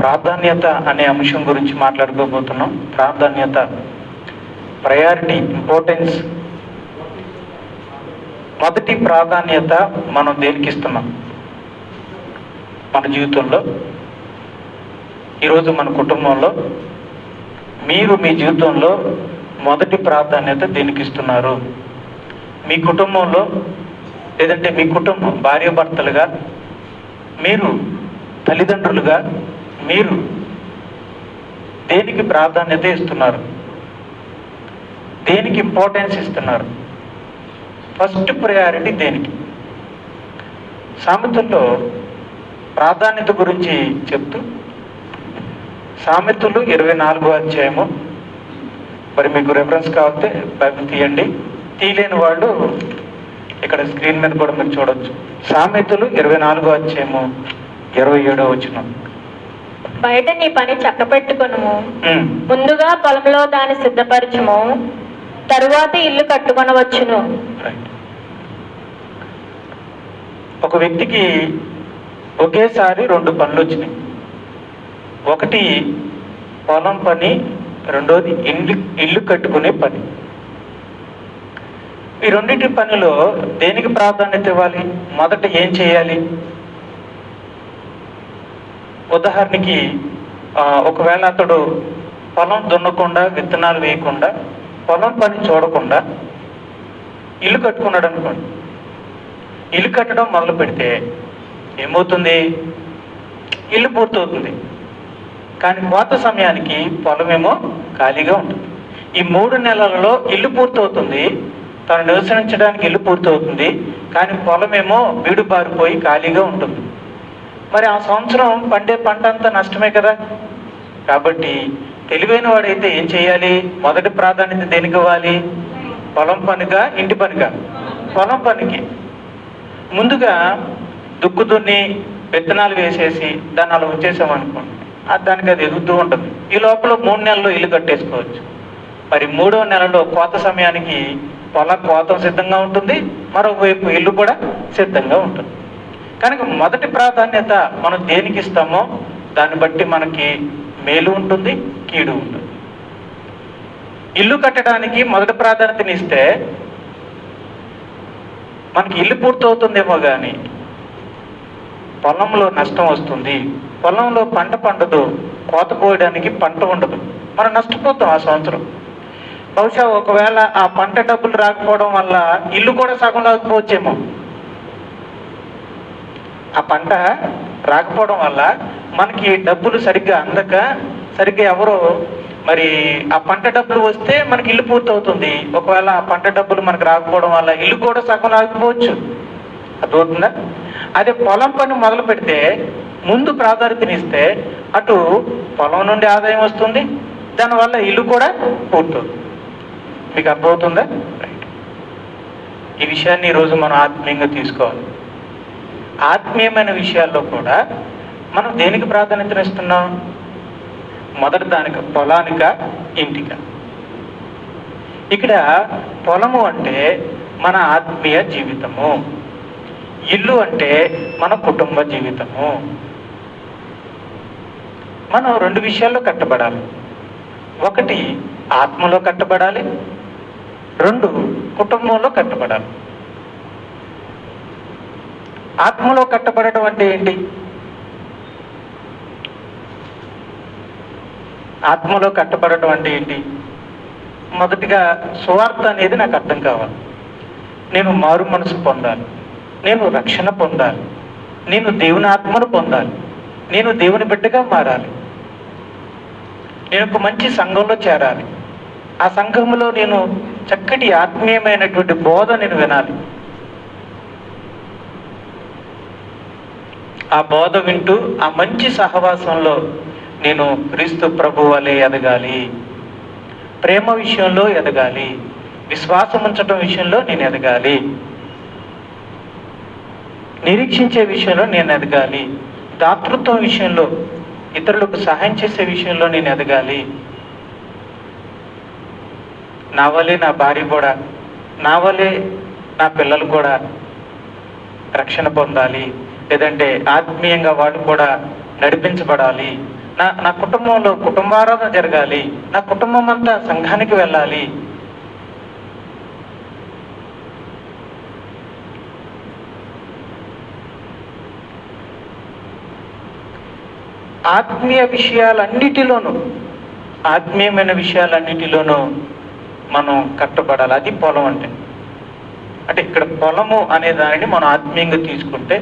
ప్రాధాన్యత అనే అంశం గురించి మాట్లాడుకోబోతున్నాం. ప్రాధాన్యత, ప్రయారిటీ, ఇంపార్టెన్స్. మొదటి ప్రాధాన్యత మనం దేనికి ఇస్తున్నాం మన జీవితంలో? ఈరోజు మన కుటుంబంలో మీరు మీ జీవితంలో మొదటి ప్రాధాన్యత దేనికి ఇస్తున్నారు? మీ కుటుంబంలో, లేదంటే మీ కుటుంబం భార్యాభర్తలుగా, మీరు తల్లిదండ్రులుగా, మీరు దేనికి ప్రాధాన్యత ఇస్తున్నారు? దేనికి ఇంపార్టెన్స్ ఇస్తున్నారు? ఫస్ట్ ప్రయారిటీ దేనికి? సామెతల్లో ప్రాధాన్యత గురించి చెప్తూ, సామెతలు 24వ అధ్యాయము, మరి మీకు రెఫరెన్స్ కావాలంటే బైబిల్ తీయండి, తీయలేని వాళ్ళు ఇక్కడ స్క్రీన్ మీద కూడా మీరు చూడొచ్చు. సామెతలు 24వ అధ్యాయము 27వ వచనం. బయట నీ పని చక్కపెట్టుకొనుము, ముందుగా పొలంలో దాన్ని సిద్ధపరచుము, తరువాత ఇల్లు కట్టుకొనవచ్చును. ఒక వ్యక్తికి ఒకేసారి 2 పనులు వచ్చినాయి. ఒకటి పొలం పని, రెండోది ఇల్లు కట్టుకునే పని. ఈ రెండింటి పనిలో దేనికి ప్రాధాన్యత ఇవ్వాలి? మొదట ఏం చేయాలి? ఉదాహరణకి ఒకవేళ అతడు పొలం దున్నకుండా, విత్తనాలు వేయకుండా, పొలం పని చూడకుండా ఇల్లు కట్టుకున్నాడు అనుకోండి. ఇల్లు కట్టడం మొదలు పెడితే ఏమవుతుంది? ఇల్లు పూర్తవుతుంది, కానీ కోత సమయానికి పొలమేమో ఖాళీగా ఉంటుంది. ఈ 3 నెలలలో ఇల్లు పూర్తవుతుంది, తను నివసించడానికి ఇల్లు పూర్తవుతుంది, కానీ పొలమేమో బీడు బారిపోయి ఖాళీగా ఉంటుంది. మరి ఆ సంవత్సరం పండే పంట అంతా నష్టమే కదా. కాబట్టి తెలివైన వాడైతే ఏం చేయాలి? మొదటి ప్రాధాన్యత దేనికి ఇవ్వాలి? పొలం పనిగా, ఇంటి పనిగా? పొలం పనికి. ముందుగా దుక్కు దున్ని విత్తనాలు వేసేసి దాన్ని అలా ఉంచేసామనుకోండి, దానికి అది ఎదుగుతూ ఉంటుంది. ఈ లోపల 3 నెలల్లో ఇల్లు కట్టేసుకోవచ్చు. మరి 3వ నెలలో కోత సమయానికి పొలం కోత సిద్ధంగా ఉంటుంది, మరోవైపు ఇల్లు కూడా సిద్ధంగా ఉంటుంది. కనుక మొదటి ప్రాధాన్యత మనం దేనికి ఇస్తామో దాన్ని బట్టి మనకి మేలు ఉంటుంది, కీడు ఉంటుంది. ఇల్లు కట్టడానికి మొదటి ప్రాధాన్యతని ఇస్తే మనకి ఇల్లు పూర్తవుతుందేమో కానీ పొలంలో నష్టం వస్తుంది, పొలంలో పంట పండదు, కోత కోయడానికి పంట ఉండదు, మనం నష్టపోతాం ఆ సంవత్సరం. బహుశా ఒకవేళ ఆ పంట డబ్బులు రాకపోవడం వల్ల ఇల్లు కూడా సగం రాకపోవచ్చేమో. ఆ పంట రాకపోవడం వల్ల మనకి డబ్బులు సరిగ్గా అందక, సరిగ్గా ఎవరో మరి ఆ పంట డబ్బులు వస్తే మనకి ఇల్లు పూర్తవుతుంది. ఒకవేళ ఆ పంట డబ్బులు మనకు రాకపోవడం వల్ల ఇల్లు కూడా సగం రాకపోవచ్చు. అర్థమవుతుందా? అదే పొలం పని మొదలు పెడితే, ముందు ప్రాధాన్యతనిస్తే అటు పొలం నుండి ఆదాయం వస్తుంది, దానివల్ల ఇల్లు కూడా పూర్తవుతుంది. మీకు అర్థమవుతుందా? రైట్. ఈ విషయాన్ని ఈరోజు మనం ఆత్మీయంగా తీసుకోవాలి. ఆత్మీయమైన విషయాల్లో కూడా మనం దేనికి ప్రాధాన్యతనిస్తున్నాం? మొదటి దానికి, పొలానిక, ఇంటిక? ఇక్కడ పొలము అంటే మన ఆత్మీయ జీవితము, ఇల్లు అంటే మన కుటుంబ జీవితము. మనం 2 విషయాల్లో కట్టబడాలి. ఒకటి ఆత్మలో కట్టబడాలి, 2 కుటుంబంలో కట్టబడాలి. ఆత్మలో కట్టబడటం అంటే ఏంటి? ఆత్మలో కట్టబడటం అంటే ఏంటి? మొదటిగా సువార్త అనేది నాకు అర్థం కావాలి. నేను మారు మనసు పొందాలి, నేను రక్షణ పొందాలి, నేను దేవుని ఆత్మను పొందాలి, నేను దేవుని బిడ్డగా మారాలి, నేను ఒక మంచి సంఘంలో చేరాలి, ఆ సంఘంలో నేను చక్కటి ఆత్మీయమైనటువంటి బోధ నేను వినాలి, ఆ బోధ వింటూ ఆ మంచి సహవాసంలో నేను క్రీస్తు ప్రభు వలె ఎదగాలి, ప్రేమ విషయంలో ఎదగాలి, విశ్వాసం ఉంచడం విషయంలో నేను ఎదగాలి, నిరీక్షించే విషయంలో నేను ఎదగాలి, దాతృత్వం విషయంలో, ఇతరులకు సహాయం చేసే విషయంలో నేను ఎదగాలి. నా వలే నా భార్య కూడా, నా వలే నా పిల్లలు కూడా రక్షణ పొందాలి, లేదంటే ఆత్మీయంగా వాళ్ళు కూడా నడిపించబడాలి, నా కుటుంబంలో కుటుంబారాధన జరగాలి, నా కుటుంబం అంతా సంఘానికి వెళ్ళాలి. ఆత్మీయమైన విషయాలన్నిటిలోనూ మనం కట్టుబడాలి. అది పొలం అంటే ఇక్కడ పొలము అనే దానిని మనం ఆత్మీయంగా తీసుకుంటే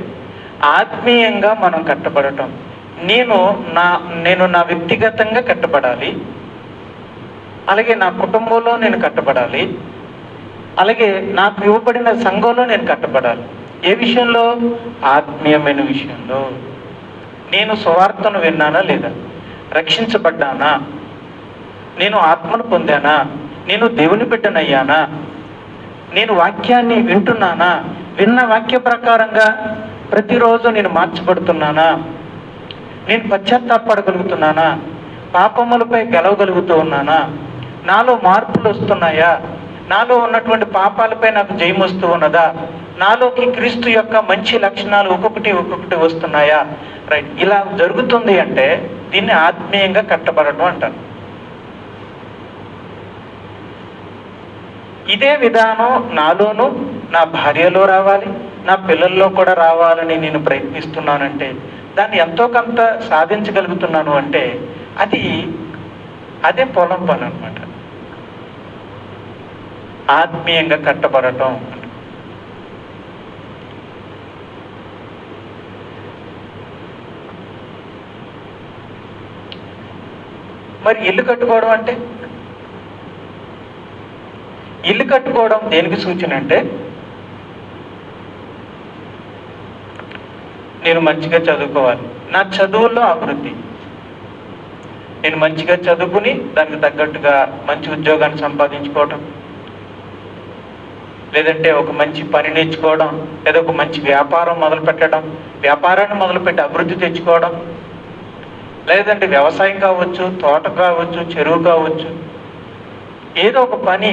ఆత్మీయంగా మనం కట్టబడటం. నేను నా వ్యక్తిగతంగా కట్టబడాలి, అలాగే నా కుటుంబంలో నేను కట్టబడాలి, అలాగే నాకు ఇవ్వబడిన సంఘంలో నేను కట్టబడాలి. ఏ విషయంలో? ఆత్మీయమైన విషయంలో. నేను సువార్తను విన్నానా లేదా? రక్షించబడ్డానా? నేను ఆత్మను పొందానా? నేను దేవుని బిడ్డనయ్యానా? నేను వాక్యాన్ని వింటున్నానా? విన్న వాక్య ప్రకారంగా ప్రతిరోజు నేను మార్చబడుతున్నానా? నేను పశ్చాత్తాపడగలుగుతున్నానా? పాపములపై గెలవగలుగుతూ ఉన్నానా? నాలో మార్పులు వస్తున్నాయా? నాలో ఉన్నటువంటి పాపాలపై నాకు జయం వస్తూ ఉన్నదా? నాలోకి క్రీస్తు యొక్క మంచి లక్షణాలు ఒక్కొక్కటి వస్తున్నాయా? రైట్, ఇలా జరుగుతుంది అంటే దీన్ని ఆత్మీయంగా కట్టబడటం అంటారు. ఇదే విధానం నాలోనూ, నా భార్యలో రావాలి, నా పిల్లల్లో కూడా రావాలని నేను ప్రయత్నిస్తున్నానంటే, దాన్ని ఎంతో కొంత సాధించగలుగుతున్నాను అంటే అదే పొలం పని అన్నమాట. ఆత్మీయంగా కట్టబడటం. మరి ఇల్లు కట్టుకోవడం అంటే? ఇల్లు కట్టుకోవడం దేనికి సూచన అంటే, నేను మంచిగా చదువుకోవాలి, నా చదువుల్లో అభివృద్ధి, నేను మంచిగా చదువుకుని దానికి తగ్గట్టుగా మంచి ఉద్యోగాన్ని సంపాదించుకోవడం, లేదంటే ఒక మంచి పని నేర్చుకోవడం, లేదా ఒక మంచి వ్యాపారం మొదలుపెట్టడం, వ్యాపారాన్ని మొదలుపెట్టి అభివృద్ధి తెచ్చుకోవడం, లేదంటే వ్యవసాయం కావచ్చు, తోట కావచ్చు, చెరువు కావచ్చు, ఏదో ఒక పని,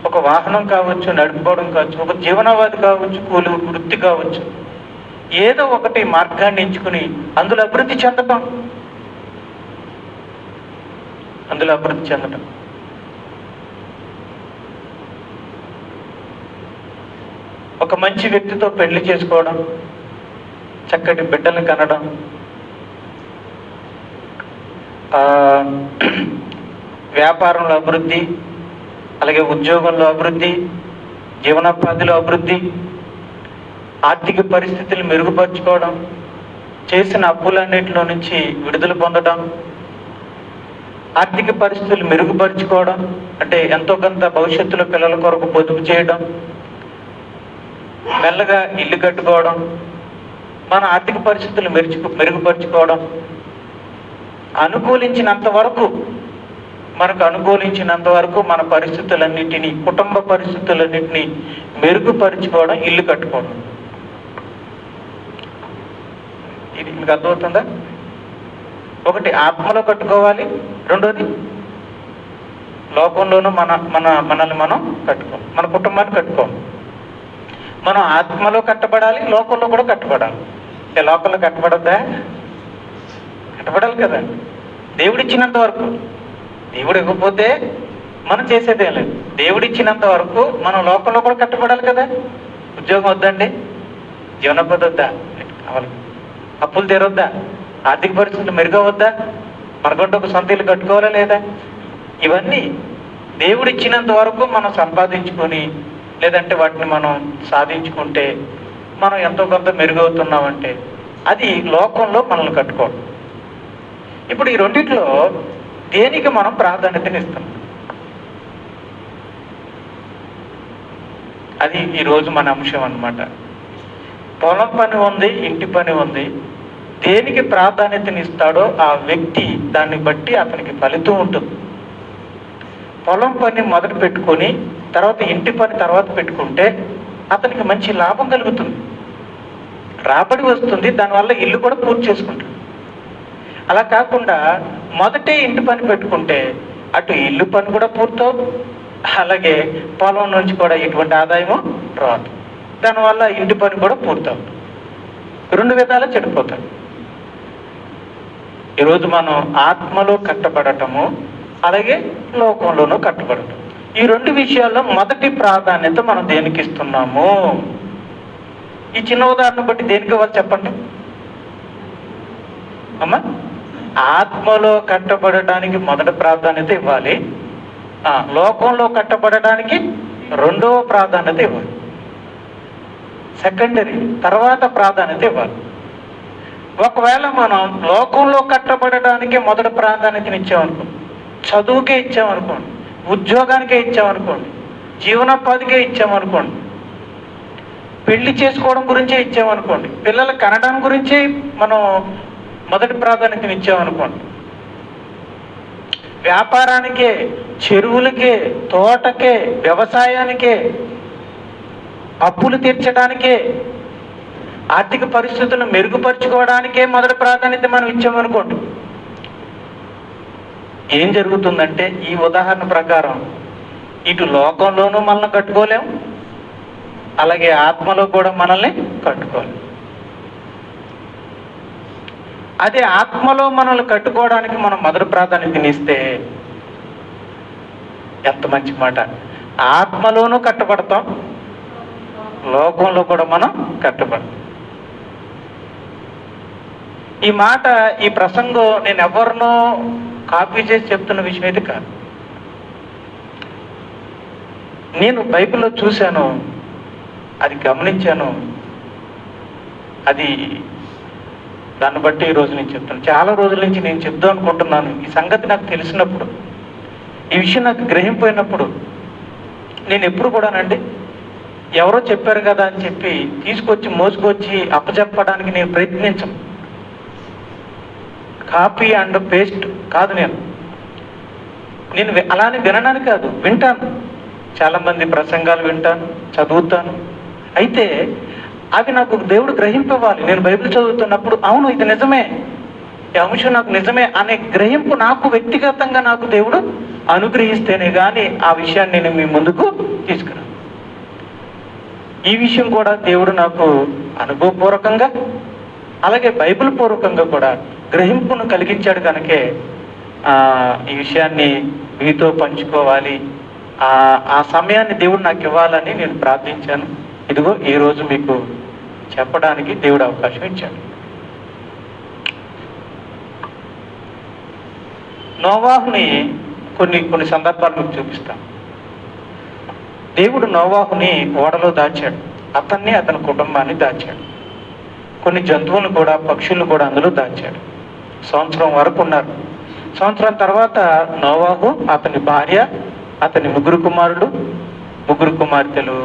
ఒక వాహనం కావచ్చు, నడుపుకోవడం కావచ్చు, ఒక జీవనోపాధి కావచ్చు, కూలి వృత్తి కావచ్చు, ఏదో ఒకటి మార్గాన్ని ఎంచుకుని అందులో అభివృద్ధి చెందటం. ఒక మంచి వ్యక్తితో పెళ్లి చేసుకోవడం, చక్కటి బిడ్డలను కనడం, వ్యాపారంలో అభివృద్ధి, అలాగే ఉద్యోగంలో అభివృద్ధి, జీవనోపాధిలో అభివృద్ధి, ఆర్థిక పరిస్థితులు మెరుగుపరుచుకోవడం, చేసిన అప్పులన్నింటిలో నుంచి విడుదల పొందడం, ఆర్థిక పరిస్థితులు మెరుగుపరుచుకోవడం అంటే ఎంతో కొంత భవిష్యత్తులో పిల్లల కొరకు పొదుపు చేయడం, మెల్లగా ఇల్లు కట్టుకోవడం, మన ఆర్థిక పరిస్థితులు మెరుగుపరుచుకోవడం, మనకు అనుకూలించినంత వరకు మన పరిస్థితులన్నింటినీ, కుటుంబ పరిస్థితులన్నింటినీ మెరుగుపరుచుకోవడం ఇల్లు కట్టుకోవడం. ఇది మీకు అర్థమవుతుందా? ఒకటి ఆత్మలో కట్టుకోవాలి, రెండోది లోకంలోనూ మనల్ని మనం కట్టుకోవాలి, మన కుటుంబాన్ని కట్టుకోవాలి. మనం ఆత్మలో కట్టబడాలి, లోకంలో కూడా కట్టబడాలి. లోకంలో కట్టబడద్దా? కట్టబడాలి కదా. దేవుడిచ్చినంత వరకు, దేవుడు ఇవ్వకపోతే మనం చేసేదేం లేదు. దేవుడిచ్చినంత వరకు మనం లోకంలో కూడా కట్టబడాలి కదా. ఉద్యోగం వద్దండి, జీవనోపాధి వద్దా, కావాలి, అప్పులు తీరొద్దా, ఆర్థిక పరిస్థితులు మెరుగవద్దా, మనకంటూ ఒక సొంత ఇల్లు కట్టుకోవాలా లేదా? ఇవన్నీ దేవుడిచ్చినంత వరకు మనం సంపాదించుకొని, లేదంటే వాటిని మనం సాధించుకుంటే మనం ఎంతో కొంత మెరుగవుతున్నామంటే అది లోకంలో మనల్ని కట్టుకోవడం. ఇప్పుడు ఈ రెండిట్లో దేనికి మనం ప్రాధాన్యతనిస్తాం? అది ఈరోజు మన అంశం అన్నమాట. పొలం పని ఉంది, ఇంటి పని ఉంది. దేనికి ప్రాధాన్యతనిస్తాడో ఆ వ్యక్తి, దాన్ని బట్టి అతనికి ఫలితం ఉంటుంది. పొలం పని మొదలు పెట్టుకొని తర్వాత ఇంటి పని తర్వాత పెట్టుకుంటే అతనికి మంచి లాభం కలుగుతుంది, రాబడి వస్తుంది, దానివల్ల ఇల్లు కూడా పూర్తి చేసుకుంటాడు. అలా కాకుండా మొదటే ఇంటి పని పెట్టుకుంటే అటు ఇల్లు పని కూడా పూర్తవు, అలాగే పొలం నుంచి కూడా ఎటువంటి ఆదాయము రాదు, దానివల్ల ఇంటి పని కూడా పూర్తవుతుంది. రెండు విధాలా చెడిపోతాడు. ఈరోజు మనం ఆత్మలో కట్టబడటము, అలాగే లోకంలోనూ కట్టబడటం, ఈ రెండు విషయాల్లో మొదటి ప్రాధాన్యత మనం దేనికి ఇస్తున్నాము? ఈ చిన్న ఉదాహరణ బట్టి దేనికి ఇవ్వాలి చెప్పండి అమ్మా? ఆత్మలో కట్టబడటానికి మొదటి ప్రాధాన్యత ఇవ్వాలి, లోకంలో కట్టబడటానికి రెండవ ప్రాధాన్యత ఇవ్వాలి, సెకండరీ తర్వాత ప్రాధాన్యత ఇవ్వాలి. ఒకవేళ మనం లోకంలో కట్టబడటానికి మొదటి ప్రాధాన్యతని ఇచ్చామనుకోండి, చదువుకే ఇచ్చామనుకోండి, ఉద్యోగానికే ఇచ్చామనుకోండి, జీవనోపాధికే ఇచ్చామనుకోండి, పెళ్లి చేసుకోవడం గురించే ఇచ్చామనుకోండి, పిల్లల కనడం గురించే మనం మొదటి ప్రాధాన్యతని ఇచ్చామనుకోండి, వ్యాపారానికే, చెరువులకే, తోటకే, వ్యవసాయానికే, అప్పులు తీర్చడానికే, ఆర్థిక పరిస్థితులను మెరుగుపరుచుకోవడానికే మొదటి ప్రాధాన్యత మనం ఇచ్చామనుకోండి, ఏం జరుగుతుందంటే ఈ ఉదాహరణ ప్రకారం ఇటు లోకంలోనూ మనల్ని కట్టుకోలేం, అలాగే ఆత్మలో కూడా మనల్ని కట్టుకోలేం. అదే ఆత్మలో మనల్ని కట్టుకోవడానికి మనం మొదటి ప్రాధాన్యతని ఇస్తే ఎంత మంచి మాట, ఆత్మలోనూ కట్టబడతాం, లోకంలో కూడా మనం కట్టబడతాం. ఈ మాట, ఈ ప్రసంగం నేను ఎవరినో కాపీ చేసి చెప్తున్న విషయం అయితే కాదు. నేను బైబిల్లో చూశాను, అది గమనించాను, అది దాన్ని బట్టి ఈరోజు నేను చెప్తాను. చాలా రోజుల నుంచి నేను చెప్దాం అనుకుంటున్నాను. ఈ సంగతి నాకు తెలిసినప్పుడు, ఈ విషయం నాకు గ్రహింపోయినప్పుడు, నేను ఎప్పుడు కూడానండి ఎవరో చెప్పారు కదా అని చెప్పి తీసుకొచ్చి మోసుకొచ్చి అప్పచెప్పడానికి నేను ప్రయత్నించను. కాపీ అండ్ పేస్ట్ కాదు. నేను అలానే వినడానికి కాదు, వింటాను. చాలామంది ప్రసంగాలు వింటాను, చదువుతాను. అయితే అవి నాకు దేవుడు గ్రహింపవాలి. నేను బైబిల్ చదువుతున్నప్పుడు అవును ఇది నిజమే, ఈ అంశం నాకు నిజమే అనే గ్రహింపు నాకు వ్యక్తిగతంగా నాకు దేవుడు అనుగ్రహిస్తేనే కానీ ఆ విషయాన్ని నేను మీ ముందుకు తీసుకురాను. ఈ విషయం కూడా దేవుడు నాకు అనుభవపూర్వకంగా, అలాగే బైబిల్ పూర్వకంగా కూడా గ్రహింపును కలిగించాడు. కనుకే ఈ విషయాన్ని మీతో పంచుకోవాలి, ఆ సమయాన్ని దేవుడు నాకు ఇవ్వాలని నేను ప్రార్థించాను. ఇదిగో ఈరోజు మీకు చెప్పడానికి దేవుడు అవకాశం ఇచ్చాడు. నోవాహుని కొన్ని సందర్భాలు మీకు చూపిస్తాను. దేవుడు నోవాహుని ఓడలో దాచాడు, అతన్ని అతని కుటుంబాన్ని దాచాడు. కొన్ని జంతువులను కూడా, పక్షులను కూడా అందులో దాచాడు. సంవత్సరం వరకు ఉన్నారు. సంవత్సరం తర్వాత నోవాహు, అతని భార్య, అతని ముగ్గురు కుమారులు, ముగ్గురు కుమార్తెలు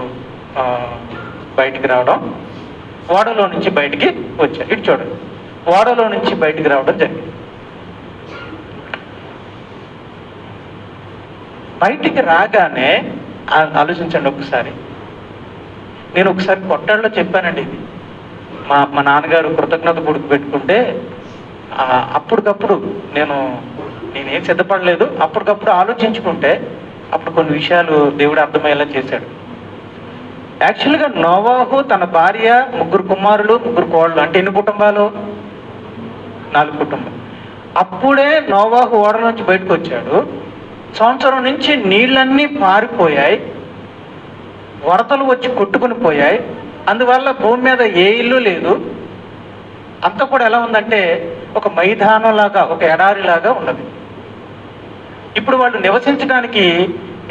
బయటికి రావడం, ఓడలో నుంచి బయటికి వచ్చారు. ఇటు చూడండి, ఓడలో నుంచి బయటికి రావడం జరిగింది. బయటికి రాగానే ఆలోచించండి ఒకసారి. నేను ఒకసారి కొట్టాళ్ళలో చెప్పానండి ఇది. మా నాన్నగారు కృతజ్ఞత కొడుకు పెట్టుకుంటే అప్పటికప్పుడు నేనేం సిద్ధపడలేదు, అప్పటికప్పుడు ఆలోచించుకుంటే అప్పుడు కొన్ని విషయాలు దేవుడు అర్థమయ్యేలా చేశాడు. యాక్చువల్గా నోవాహు, తన భార్య, ముగ్గురు కుమారులు, ముగ్గురు కోళ్ళు, అంటే ఎన్ని కుటుంబాలు? 4 కుటుంబాలు. అప్పుడే నోవాహు ఓడ నుంచి బయటకు వచ్చాడు. సంవత్సరం నుంచి నీళ్ళన్నీ పారిపోయాయి, వరదలు వచ్చి కొట్టుకుని పోయాయి. అందువల్ల భూమి మీద ఏ ఇల్లు లేదు. అంతా కూడా ఎలా ఉందంటే ఒక మైదానం లాగా, ఒక ఎడారి లాగా ఉన్నది. ఇప్పుడు వాళ్ళు నివసించడానికి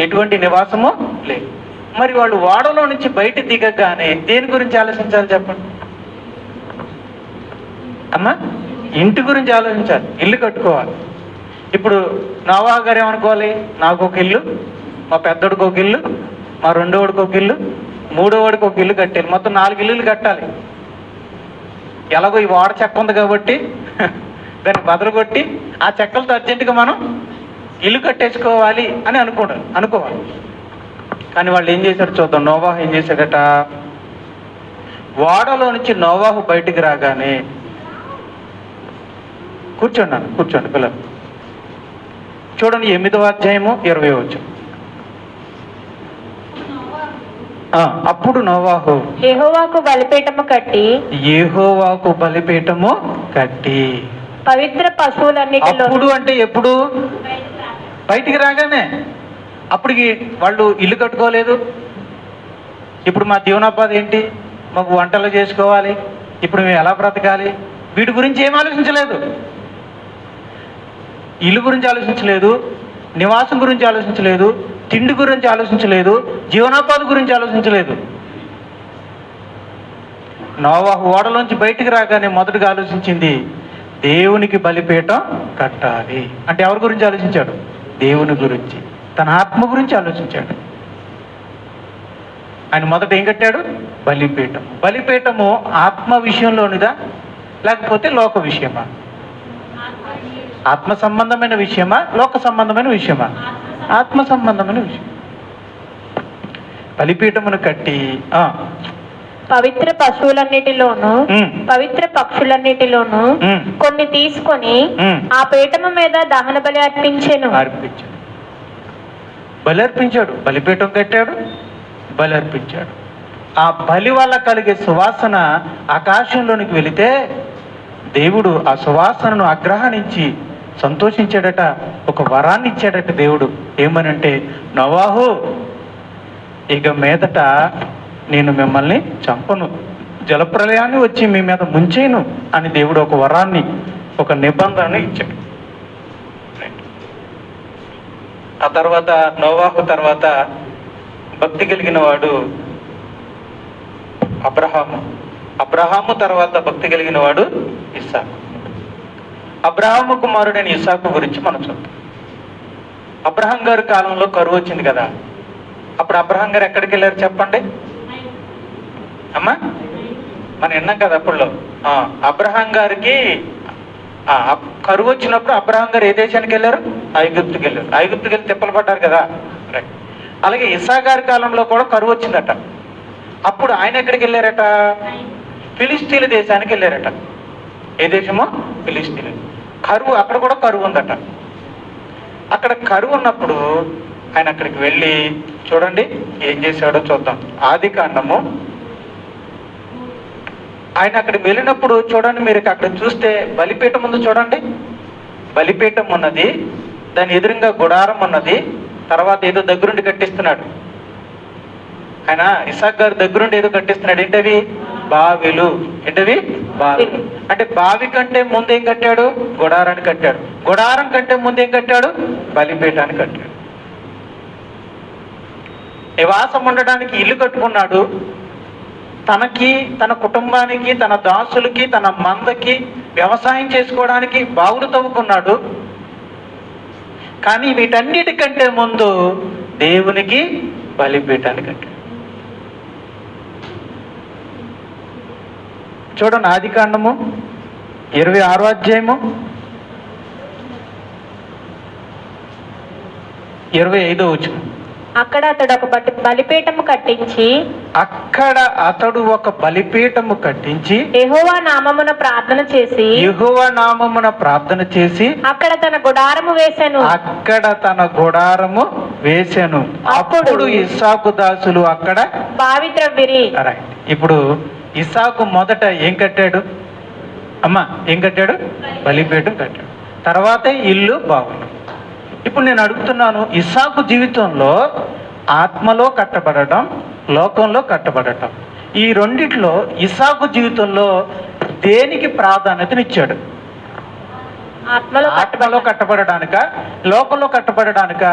ఎటువంటి నివాసమో లేదు. మరి వాళ్ళు ఓడలో నుంచి బయట దిగగానే దేని గురించి ఆలోచించాలి చెప్పండి అమ్మా? ఇంటి గురించి ఆలోచించాలి, ఇల్లు కట్టుకోవాలి. ఇప్పుడు నోవాహు గారు ఏమనుకోవాలి? నాకు ఒక ఇల్లు, మా పెద్దోడికి ఒక ఇల్లు, మా రెండోడికి ఒక ఇల్లు, మూడోవాడికి ఒక ఇల్లు కట్టాలి. మొత్తం 4 ఇల్లులు కట్టాలి. ఎలాగో ఈ ఓడ చెక్క ఉంది కాబట్టి దాన్ని బదలగొట్టి ఆ చెక్కలతో అర్జెంటుగా మనం ఇల్లు కట్టేసుకోవాలి అని అనుకోవాలి. కానీ వాళ్ళు ఏం చేశారు చూద్దాం. నోవాహు ఏం చేశాడట? ఓడలో నుంచి నోవాహు బయటికి రాగానే, కూర్చోండి పిల్లలు, చూడండి 8వ అధ్యాయము 20వ వచనం. అప్పుడు నోవాహు యెహోవాకు బలిపీఠము కట్టి పవిత్ర పశువులన్నిటిలో అప్పుడు అంటే ఎప్పుడు? బయటికి రాగానే. అప్పటికి వాళ్ళు ఇల్లు కట్టుకోలేదు. ఇప్పుడు మా జీవనోపాధి ఏంటి, మాకు వంటలు చేసుకోవాలి, ఇప్పుడు మేము ఎలా బ్రతకాలి, వీటి గురించి ఏం ఆలోచించలేదు. ఇల్లు గురించి ఆలోచించలేదు, నివాసం గురించి ఆలోచించలేదు, తిండి గురించి ఆలోచించలేదు, జీవనోపాధి గురించి ఆలోచించలేదు. నోవాహు ఓడలోంచి బయటికి రాగానే మొదటగా ఆలోచించింది దేవునికి బలిపీఠం కట్టాలి. అంటే ఎవరి గురించి ఆలోచించాడు? దేవుని గురించి, తన ఆత్మ గురించి ఆలోచించాడు. ఆయన మొదట ఏం కట్టాడు? బలిపీఠం. బలిపీఠము ఆత్మ విషయంలోనిదా లేకపోతే లోక విషయమా? ఆత్మ సంబంధమైన విషయమా లోక సంబంధమైన విషయమా? ఆత్మ సంబంధమైన విషయం. బలిపీఠమును కట్టి పవిత్ర పశువులన్నిటిలోను పవిత్ర పక్షులన్నిటిలోను కొన్ని తీసుకొని ఆ పీఠము మీద దహన బలి అర్పించాడు. బలి అర్పించాడు, బలిపీఠం కట్టాడు, బలి అర్పించాడు. ఆ బలి వల్ల కలిగే సువాసన ఆకాశంలోనికి వెళితే దేవుడు ఆ సువాసనను ఆగ్రహించి సంతోషించాడట. ఒక వరాన్ని ఇచ్చాడట దేవుడు. ఏమనంటే, నోవాహు, ఇక మీదట నేను మిమ్మల్ని చంపను, జలప్రలయాన్ని వచ్చి మీ మీద ముంచేను అని దేవుడు ఒక వరాన్ని, ఒక నిబంధన ఇచ్చాడు. ఆ తర్వాత నోవాహు తర్వాత భక్తి కలిగిన వాడు అబ్రహాము. అబ్రహాము తర్వాత భక్తి కలిగిన వాడు ఇస్సాకు. అబ్రహాము కుమారుడైన ఇస్సాకు గురించి మనం చూద్దాం. అబ్రహాం గారి కాలంలో కరువు వచ్చింది కదా. అప్పుడు అబ్రహాం గారు ఎక్కడికి వెళ్ళారు చెప్పండి అమ్మా? మనం విన్నాం కదా అప్పుడులో. అబ్రహాం గారికి కరువు వచ్చినప్పుడు అబ్రహాం గారు ఏ దేశానికి వెళ్ళారు? ఐగుప్తుకి వెళ్ళారు. ఐగుప్తుకి వెళ్ళి తిప్పలు పడ్డారు కదా. రైట్. అలాగే ఇస్సాకు గారి కాలంలో కూడా కరువు వచ్చిందట. అప్పుడు ఆయన ఎక్కడికి వెళ్ళారట? ఫిలిస్తీన్ల దేశానికి వెళ్ళారట. ఏ దేశమో? ఫిలిస్తీన్. కరువు, అక్కడ కూడా కరువు ఉందట. అక్కడ కరువు ఉన్నప్పుడు ఆయన అక్కడికి వెళ్ళి చూడండి ఏం చేశాడో చూద్దాం. ఆదికాండము. ఆయన అక్కడికి వెళ్ళినప్పుడు చూడండి, మీరు అక్కడ చూస్తే బలిపీఠం ఉంది చూడండి. బలిపీఠం ఉన్నది, దాని ఎదురుగా గుడారం ఉన్నది. తర్వాత ఏదో దగ్గరుండి కట్టిస్తున్నాడు ఆయన. ఇస్సాకు గారు దగ్గరుండి ఏదో కట్టిస్తున్నాడు. ఏంటవి? బావిలు. ఏంటవి? బావిలు. అంటే బావి కంటే ముందు ఏం కట్టాడు? గుడారాన్ని కట్టాడు. గుడారం కంటే ముందు ఏం కట్టాడు? బలిపీఠాన్ని కట్టాడు. నివాసం ఉండడానికి ఇల్లు కట్టుకున్నాడు. తనకి, తన కుటుంబానికి, తన దాసులకి, తన మందకి వ్యవసాయం చేసుకోవడానికి బావులు తవ్వుకున్నాడు. కానీ వీటన్నిటికంటే ముందు దేవునికి బలిపీఠాన్ని కట్టాడు. చూడండి ఆదికాండము 26వ అధ్యాయము 25వ వచనం. అక్కడ అతడు ఒక బలిపీఠము కట్టించి యెహోవా నామమున ప్రార్థన చేసి అక్కడ తన గుడారము వేసెను. అప్పుడు ఇస్సాకు దాసులు అక్కడ బావి త్రవ్విరి. ఇప్పుడు ఇస్సాకు మొదట ఏం కట్టాడు అమ్మా? ఏం కట్టాడు? బలిపీఠం కట్టాడు. తర్వాతే ఇల్లు, బావులు. ఇప్పుడు నేను అడుగుతున్నాను, ఇస్సాకు జీవితంలో ఆత్మలో కట్టబడటం, లోకంలో కట్టబడటం, ఈ రెండిట్లో ఇస్సాకు జీవితంలో దేనికి ప్రాధాన్యతనిచ్చాడు? ఆత్మలో కట్టబడడానిక, లోకంలో కట్టబడడానిక?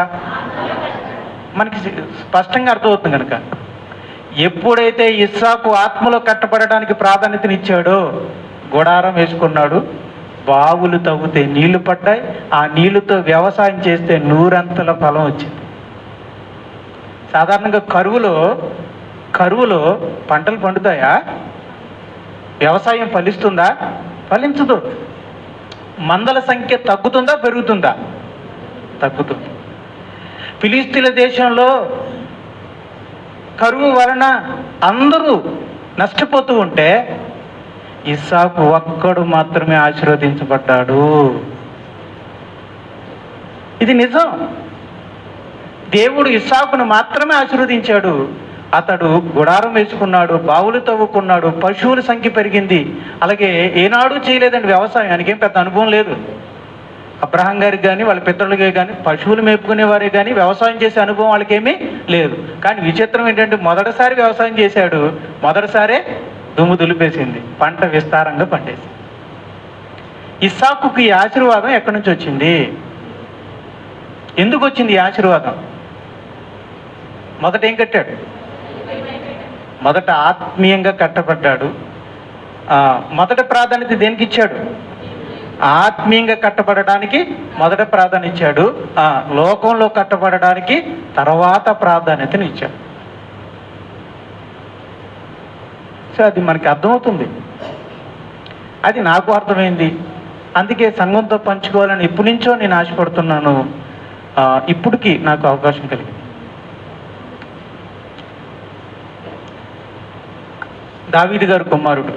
మనకి స్పష్టంగా అర్థమవుతుంది కనుక. ఎప్పుడైతే ఇస్సాకు ఆత్మలో కట్టబడడానికి ప్రాధాన్యతనిచ్చాడో గుడారం వేసుకున్నాడు, బావులు తవ్వితే నీళ్లు పడ్డాయి, ఆ నీళ్లతో వ్యవసాయం చేస్తే 100 ఫలం వచ్చింది. సాధారణంగా కరువులో పంటలు పండుతాయా? వ్యవసాయం ఫలిస్తుందా? ఫలించదు. మందల సంఖ్య తగ్గుతుందా పెరుగుతుందా? తగ్గుతుంది. ఫిలిస్తీన్ల దేశంలో కరువు వలన అందరూ నష్టపోతూ ఉంటే ఇస్సాకు ఒక్కడు మాత్రమే ఆశీర్వదించబడ్డాడు. ఇది నిజం. దేవుడు ఇస్సాకును మాత్రమే ఆశీర్వదించాడు. అతడు గుడారం వేసుకున్నాడు, బావులు తవ్వుకున్నాడు, పశువుల సంఖ్య పెరిగింది. అలాగే ఏనాడు చేయలేదండి వ్యవసాయం, ఆయనకేం పెద్ద అనుభవం లేదు. అబ్రహాం గారికి కానీ వాళ్ళ పితరులకి కానీ పశువులు మేపుకునేవారే కానీ వ్యవసాయం చేసే అనుభవం వాళ్ళకేమీ లేదు. కానీ విచిత్రం ఏంటంటే మొదటిసారి వ్యవసాయం చేశాడు, మొదటిసారే దుమ్ము దులిపేసింది, పంట విస్తారంగా పండేసింది. ఇస్సాకుకి ఈ ఆశీర్వాదం ఎక్కడి నుంచి వచ్చింది? ఎందుకు వచ్చింది ఈ ఆశీర్వాదం? మొదట ఏం కట్టాడు? మొదట ఆత్మీయంగా కట్టబడ్డాడు. మొదట ప్రాధాన్యత దేనికి ఇచ్చాడు? ఆత్మీయంగా కట్టబడడానికి మొదట ప్రాధాన్యత ఇచ్చాడు. లోకంలో కట్టబడడానికి తర్వాత ప్రాధాన్యతని ఇచ్చాడు. సో అది మనకి అర్థమవుతుంది, అది నాకు అర్థమైంది. అందుకే సంఘంతో పంచుకోవాలని ఇప్పటి నుంచో నేను ఆశపడుతున్నాను. ఇప్పటికి నాకు అవకాశం కలిగింది. దావీదు గారు కుమారుడు.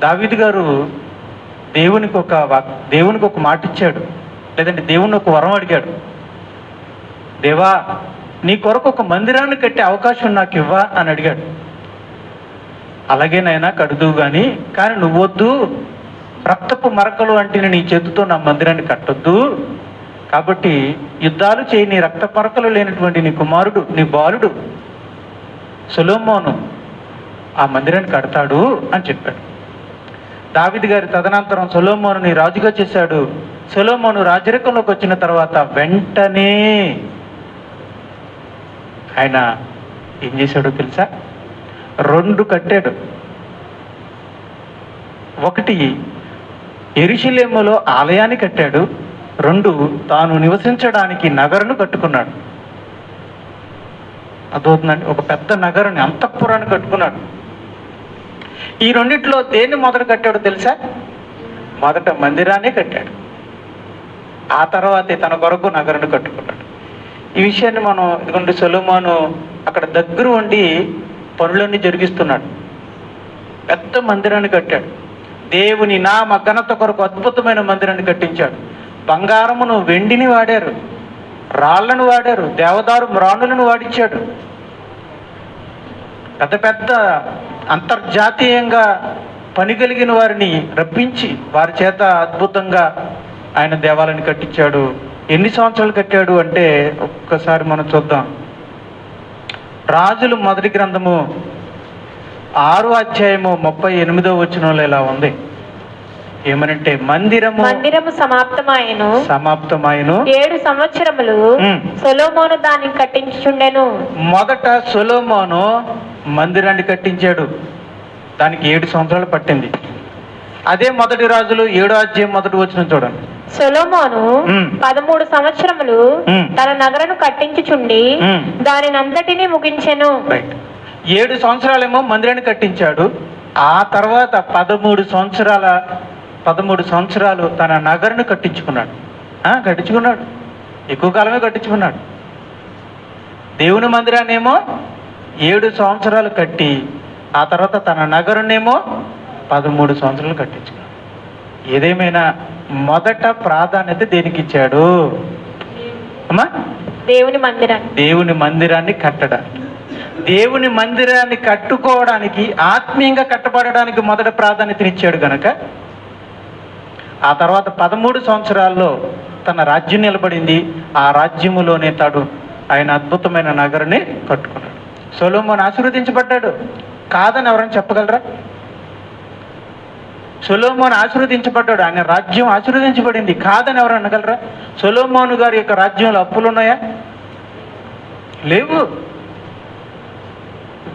దావీదు గారు దేవునికి ఒక మాట ఇచ్చాడు, లేదంటే దేవుని ఒక వరం అడిగాడు. దేవా, నీ కొరకు ఒక మందిరాన్ని కట్టే అవకాశం నాకు ఇవ్వా అని అడిగాడు. అలాగేనైనా కడుదువు కానీ నువ్వొద్దు, రక్తపు మరకలు అంటే నీ చేతితో నా మందిరాన్ని కట్టొద్దు. కాబట్టి యుద్ధాలు చేయి, నీ రక్త మరకలు లేనటువంటి నీ కుమారుడు, నీ బాలుడు సొలొమోను ఆ మందిరాన్ని కడతాడు అని చెప్పాడు. దావీదు గారి తదనంతరం సొలొమోనుని రాజుగా చేశాడు. సొలొమోను రాజరికంలోకి వచ్చిన తర్వాత వెంటనే ఆయన ఏం చేశాడో తెలుసా? 2 కట్టాడు. ఒకటి యెరూషలేములో ఆలయాన్ని కట్టాడు, 2 తాను నివసించడానికి నగరును కట్టుకున్నాడు. అదవుతుందండి, ఒక పెద్ద నగరాన్ని, అంతఃపురాన్ని కట్టుకున్నాడు. ఈ రెండిట్లో దేన్ని మొదట కట్టాడో తెలుసా? మొదట మందిరాన్ని కట్టాడు, ఆ తర్వాతే తన కొరకు నగరాన్ని కట్టుకున్నాడు. ఈ విషయాన్ని మనం ఎందుకంటే సొలొమోను అక్కడ దగ్గర ఉండి పనులన్నీ జరిగిస్తున్నాడు. పెద్ద మందిరాన్ని కట్టాడు, దేవుని నామ ఘనత కొరకు అద్భుతమైన మందిరాన్ని కట్టించాడు. బంగారమును వెండిని వాడారు, రాళ్లను వాడారు, దేవదారు మ్రాణులను వాడిచ్చాడు. పెద్ద పెద్ద అంతర్జాతీయంగా పని కలిగిన వారిని రప్పించి వారి చేత అద్భుతంగా ఆయన దేవాలయాన్ని కట్టించాడు. ఎన్ని సంవత్సరాలు కట్టాడు అంటే ఒక్కసారి మనం చూద్దాం. రాజులు మొదటి గ్రంథము 6వ అధ్యాయము 38వ వచనంలో ఇలా ఉంది. ఏమనంటే మందిరము సమాప్తమాయను 7 సంవత్సరములు సొలొమోను దాన్ని కట్టించుచుండెను. మొదట సొలొమోను మందిరాన్ని కట్టించాడు, దానికి 7 సంవత్సరాలు పట్టింది. అదే మొదటి రాజులు 7వ అధ్యాయం 1వ వచనం చూడండి. సొలొమోను 13 సంవత్సరములు తన నగరును కట్టించుచుండి దానినంతటినీ ముగించెను. 7 సంవత్సరాలేమో మందిరాన్ని కట్టించాడు, ఆ తర్వాత 13 సంవత్సరాలు తన నగరును కట్టించుకున్నాడు. ఎక్కువ కాలమే కట్టించుకున్నాడు. దేవుని మందిరాన్ని ఏమో 7 సంవత్సరాలు కట్టి, ఆ తర్వాత తన నగరునేమో 13 సంవత్సరాలు కట్టించుకున్నాడు. ఏదేమైనా మొదట ప్రాధాన్యత దేనికి ఇచ్చాడు అమ్మా? దేవుని మందిరాన్ని కట్టడానికి, దేవుని మందిరాన్ని కట్టుకోవడానికి, ఆత్మీయంగా కట్టబడడానికి మొదట ప్రాధాన్యతనిచ్చాడు గనక ఆ తర్వాత 13 సంవత్సరాల్లో తన రాజ్యం నిలబడింది. ఆ రాజ్యములోనే ఆయన అద్భుతమైన నగరుని కట్టుకున్నాడు. సొలొమోను ఆశీర్వదించబడ్డాడు కాదని ఎవరైనా చెప్పగలరా? సొలొమోను ఆశీర్వదించబడ్డాడు, ఆయన రాజ్యం ఆశీర్వదించబడింది కాదని ఎవరు అనగలరా? సొలొమోను గారి యొక్క రాజ్యంలో అప్పులు ఉన్నాయా? లేవు.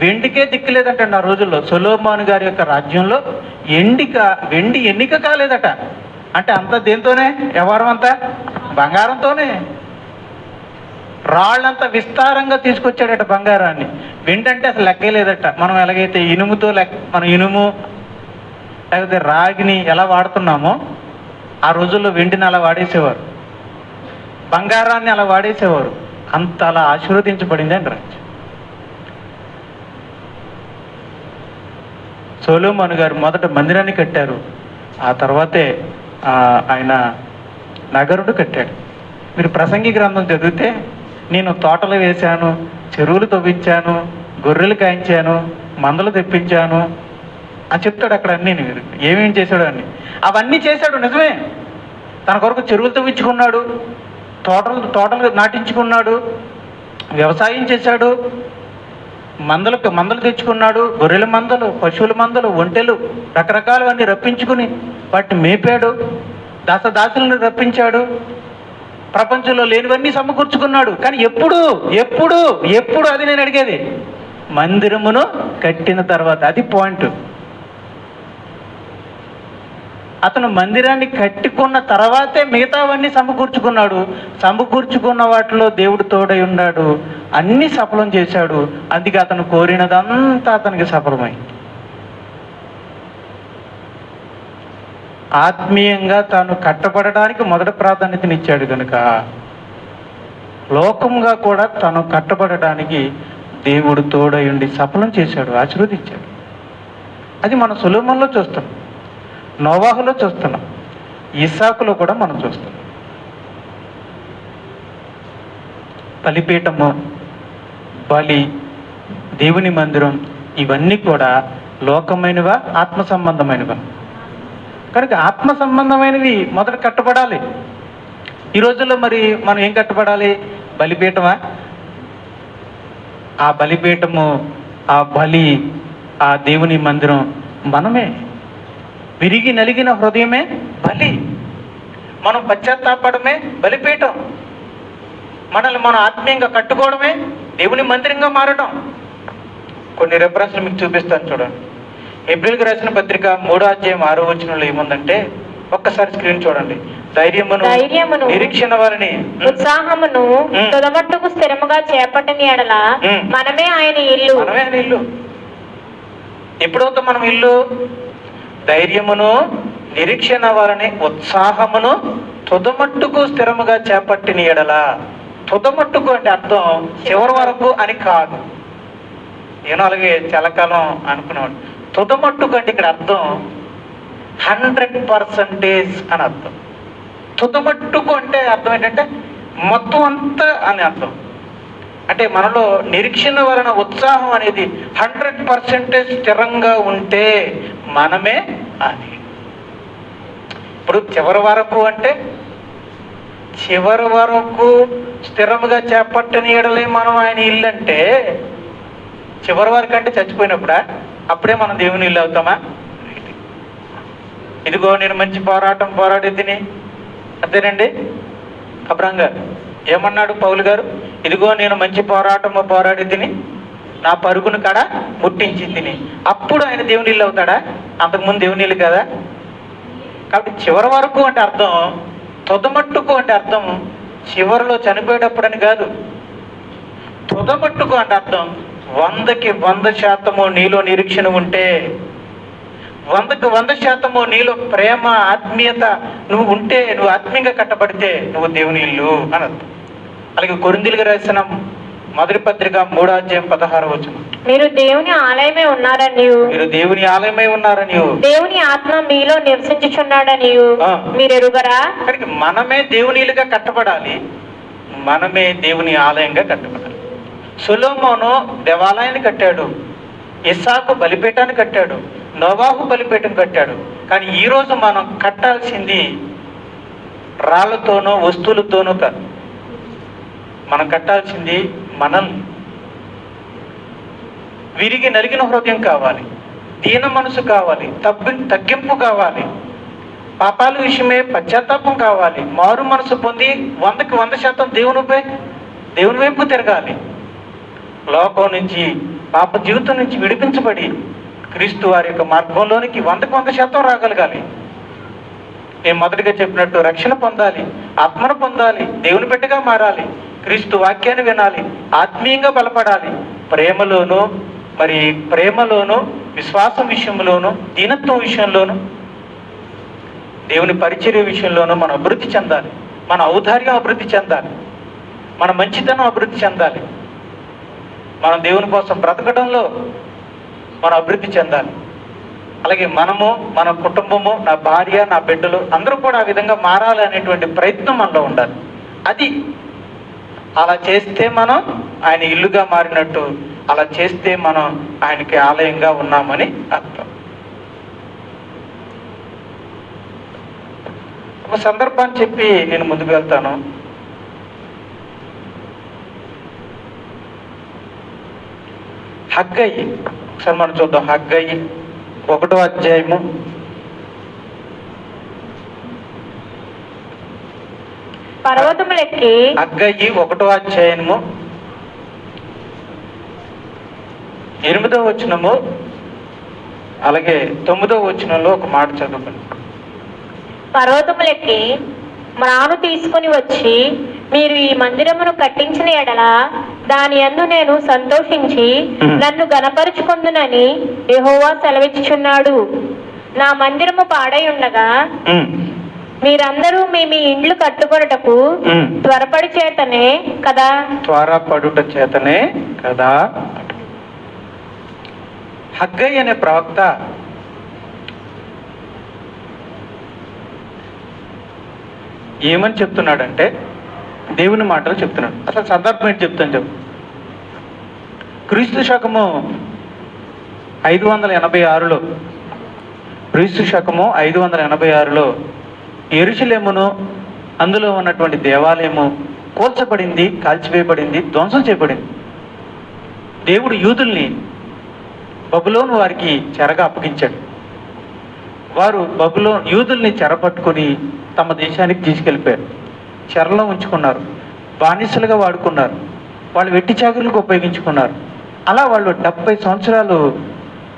వెండికే దిక్కులేదట ఆ రోజుల్లో. సొలొమోను గారి యొక్క రాజ్యంలో వెండి ఎన్నిక కాలేదట. అంటే అంతా దేంతోనే వ్యవహారం, అంతా బంగారంతోనే. రాళ్ళంతా విస్తారంగా తీసుకొచ్చాడట బంగారాన్ని. వెండి అంటే అసలు లెక్కే లేదట. మనం ఎలాగైతే ఇనుముతో మనం ఇనుము లేకపోతే రాగిని ఎలా వాడుతున్నామో ఆ రోజుల్లో వెండిని అలా వాడేసేవారు, బంగారాన్ని అలా వాడేసేవారు. అంత అలా ఆశీర్వదించబడింది అండి రాజ్యం. సొలొమోను గారు మొదట మందిరాన్ని కట్టారు, ఆ తర్వాతే ఆయన నగరుడు కట్టాడు. మీరు ప్రసంగి గ్రంథం చదివితే నేను తోటలు వేశాను, చెరువులు తవ్వించాను, గొర్రెలు కాయించాను, మందలు తెప్పించాను అని చెప్తాడు అక్కడ. అన్నీ ఏమేమి చేశాడు అన్ని, అవన్నీ చేశాడు నిజమే. తన కొరకు చెరువులు తవ్వించుకున్నాడు, తోటలు నాటించుకున్నాడు, వ్యవసాయం చేశాడు, మందలు తెచ్చుకున్నాడు, గొర్రెల మందలు, పశువుల మందలు, ఒంటెలు రకరకాలు అన్ని రప్పించుకుని వాటిని మేపాడు, దాసదాసులను రప్పించాడు, ప్రపంచంలో లేనివన్నీ సమకూర్చుకున్నాడు. కానీ ఎప్పుడు ఎప్పుడు ఎప్పుడు అది నేను అడిగేది, మందిరమును కట్టిన తర్వాత. అది పాయింట్. అతను మందిరాన్ని కట్టుకున్న తర్వాతే మిగతావన్నీ సమకూర్చుకున్నాడు. సమకూర్చుకున్న వాటిలో దేవుడు తోడై ఉన్నాడు, అన్నీ సఫలం చేశాడు. అందుకే అతను కోరినదంతా అతనికి సఫలమైంది. ఆత్మీయంగా తాను కట్టబడడానికి మొదటి ప్రాధాన్యతనిచ్చాడు కనుక లోకంగా కూడా తాను కట్టబడడానికి దేవుడు తోడై ఉండి సఫలం చేశాడు, ఆశీర్వదించాడు. అది మనం సొలొమోనులో చూస్తున్నాం, నోవాహులో చూస్తున్నాం, ఇస్సాకులో కూడా మనం చూస్తున్నాం. బలిపీఠము, బలి, దేవుని మందిరం ఇవన్నీ కూడా లోకమైనవా, ఆత్మ సంబంధమైనవా? కనుక ఆత్మ సంబంధమైనవి మొదట కట్టబడాలి. ఈ రోజుల్లో మరి మనం ఏం కట్టబడాలి? బలిపీఠమా? ఆ బలిపీఠము, ఆ బలి, ఆ దేవుని మందిరం మనమే. విరిగి నలిగిన హృదయమే బలి. మనం పశ్చాత్తాపడమే బలిపీఠం. మనల్ని మనం ఆత్మీయంగా కట్టుకోవడమే దేవుని మందిరంగా మారడం. కొన్ని రెఫరెన్స్లు మీకు చూపిస్తాను చూడండి. ఏప్రిల్కి రాసిన పత్రిక 3వ అధ్యాయం 6వ వచనంలో ఏముందంటే, ఒక్కసారి స్క్రీన్ చూడండి. ధైర్యమును నిరీక్షణ వారిని ఉత్సాహమును తుదమట్టుకు స్థిరముగా చేపట్టని ఎడల మనమే ఆయన ఇల్లు. ఎప్పుడవుతాం మనం ఇల్లు? ధైర్యమును నిరీక్షణ వారిని ఉత్సాహమును తుదమట్టుకు స్థిరముగా చేపట్టిన ఎడల. తుదమట్టుకు అంటే అర్థం చివరి వరకు అని కాదు. నేను అలాగే చాలా కాలం అనుకునేవాడు. తుదమట్టుకు అంటే ఇక్కడ అర్థం 100% అని అర్థం. తుదమట్టుకు అంటే అర్థం ఏంటంటే మొత్తం అంతా అని అర్థం. అంటే మనలో నిరీక్షణ వలన ఉత్సాహం అనేది 100% స్థిరంగా ఉంటే మనమే అని. ఇప్పుడు చివరి వరకు అంటే చివరి వరకు స్థిరముగా చేపట్టని ఎడలే మనం ఆయన ఇల్లు అంటే, చివరి వరకు అంటే చచ్చిపోయినప్పుడా? అప్పుడే మనం దేవుని ఇల్లు అవుతామా? ఇదిగో నేను మంచి పోరాడి తిని, అంతేనండి. అబ్రహం గారు ఏమన్నాడు? పౌలు గారు, ఇదిగో నేను మంచి పోరాడి తిని, నా పరుగును కాడ ముట్టించి తిని. అప్పుడు ఆయన దేవుని ఇల్లు అవుతాడా? అంతకుముందు దేవుని ఇల్లు కదా. కాబట్టి చివరి వరకు అంటే అర్థం, తుదమట్టుకు అంటే అర్థం చివరిలో చనిపోయేటప్పుడు అని కాదు. తుదమట్టుకు అంటే అర్థం 100కి 100% నీలో నిరీక్షణ ఉంటే, 100కి 100% నీలో ప్రేమ, ఆత్మీయత నువ్వు ఉంటే, నువ్వు ఆత్మీయంగా కట్టబడితే నువ్వు దేవుని ఇల్లు అని అర్థం. అలాగే కొరింథీయులకు రాసిన మొదటి పత్రిక 3వ అధ్యాయం 16వ వచనం, మీరు దేవుని ఆలయమే ఉన్నారని, దేవుని ఆత్మ మీలో నివసించుచున్నాడని మీరు ఎరుగరా? మనమే దేవుని ఇల్లుగా కట్టబడాలి, మనమే దేవుని ఆలయంగా కట్టబడాలి. సొలొమోను దేవాలయాన్ని కట్టాడు, ఇస్సాకు బలిపీఠాన్ని కట్టాడు, నోవాహు బలిపీఠం కట్టాడు. కానీ ఈరోజు మనం కట్టాల్సింది రాళ్లతోనో వస్తువులతోనో కాదు. మనం కట్టాల్సింది మనల్ని. విరిగి నలిగిన హృదయం కావాలి, దీన మనసు కావాలి, తగ్గింపు కావాలి, పాపాల విషయమే పశ్చాత్తాపం కావాలి, మారు మనసు పొంది 100కి 100% దేవుని వైపు తిరగాలి. లోకం నుంచి, పాప జీవితం నుంచి విడిపించబడి క్రీస్తు వారి యొక్క మార్గంలోనికి 100కి 100% రాగలగాలి. నేను మొదటిగా చెప్పినట్టు రక్షణ పొందాలి, ఆత్మను పొందాలి, దేవుని బిడ్డగా మారాలి, క్రీస్తు వాక్యాన్ని వినాలి, ఆత్మీయంగా బలపడాలి, ప్రేమలోను విశ్వాసం విషయంలోను, దీనత్వం విషయంలోను, దేవుని పరిచర్య విషయంలోనూ మనం అభివృద్ధి చెందాలి. మన ఔదార్యం అభివృద్ధి చెందాలి, మన మంచితనం అభివృద్ధి చెందాలి, మనం దేవుని కోసం బ్రతకడంలో మనం అభివృద్ధి చెందాలి. అలాగే మనము, మన కుటుంబము, నా భార్య, నా బిడ్డలు అందరూ కూడా ఆ విధంగా మారాలి అనేటువంటి ప్రయత్నం మనలో ఉండాలి. అది అలా చేస్తే మనం ఆయన ఇల్లుగా మారినట్టు, అలా చేస్తే మనం ఆయనకి ఆలయంగా ఉన్నామని అర్థం. ఒక సందర్భాన్ని చెప్పి నేను ముందుకు వెళ్తాను. హగ్గయి, ఒకసారి మనం చూద్దాం. హగ్గయి 1వ అధ్యాయము పర్వతములెక్కి హగ్గయి 1వ అధ్యాయము 8వ వచనము అలాగే 9వ వచనంలో ఒక మాట చదువుకుంది. పర్వతములెక్కి మ్రాను తీసుకుని వచ్చి మీరు ఈ మందిరమును కట్టించిన ఎడల దాని యందు నేను సంతోషించి నన్ను గణపరుచుకొందునని యెహోవా సెలవిచ్చుచున్నాడు. నా మందిరము పాడై ఉండగా మీరందరూ మీ మీ ఇండ్లు కట్టుకొనుటకు త్వరపడి చేతనే కదా, త్వరపడుట చేతనే కదా. హగ్గయి అనే ప్రవక్త ఏమని చెప్తున్నాడంటే దేవుని మాటలు చెప్తున్నాడు. అసలు సందర్భం ఏంటి చెప్తాను చెప్పు. క్రీస్తు శకము 586లో క్రీస్తు శకము 586లో యెరూషలేమును అందులో ఉన్నటువంటి దేవాలయము కూల్చబడింది, కాల్చివేయబడింది, ధ్వంసం చేయబడింది. దేవుడు యూదుల్ని బబులోను వారికి చెరగా అప్పగించాడు. వారు యూదుల్ని చెరపట్టుకుని తమ దేశానికి తీసుకెళ్ళిపోయారు. చెరలో ఉంచుకున్నారు, బానిసలుగా వాడుకున్నారు, వాళ్ళు వెట్టి చాకరులకు ఉపయోగించుకున్నారు. అలా వాళ్ళు 70 సంవత్సరాలు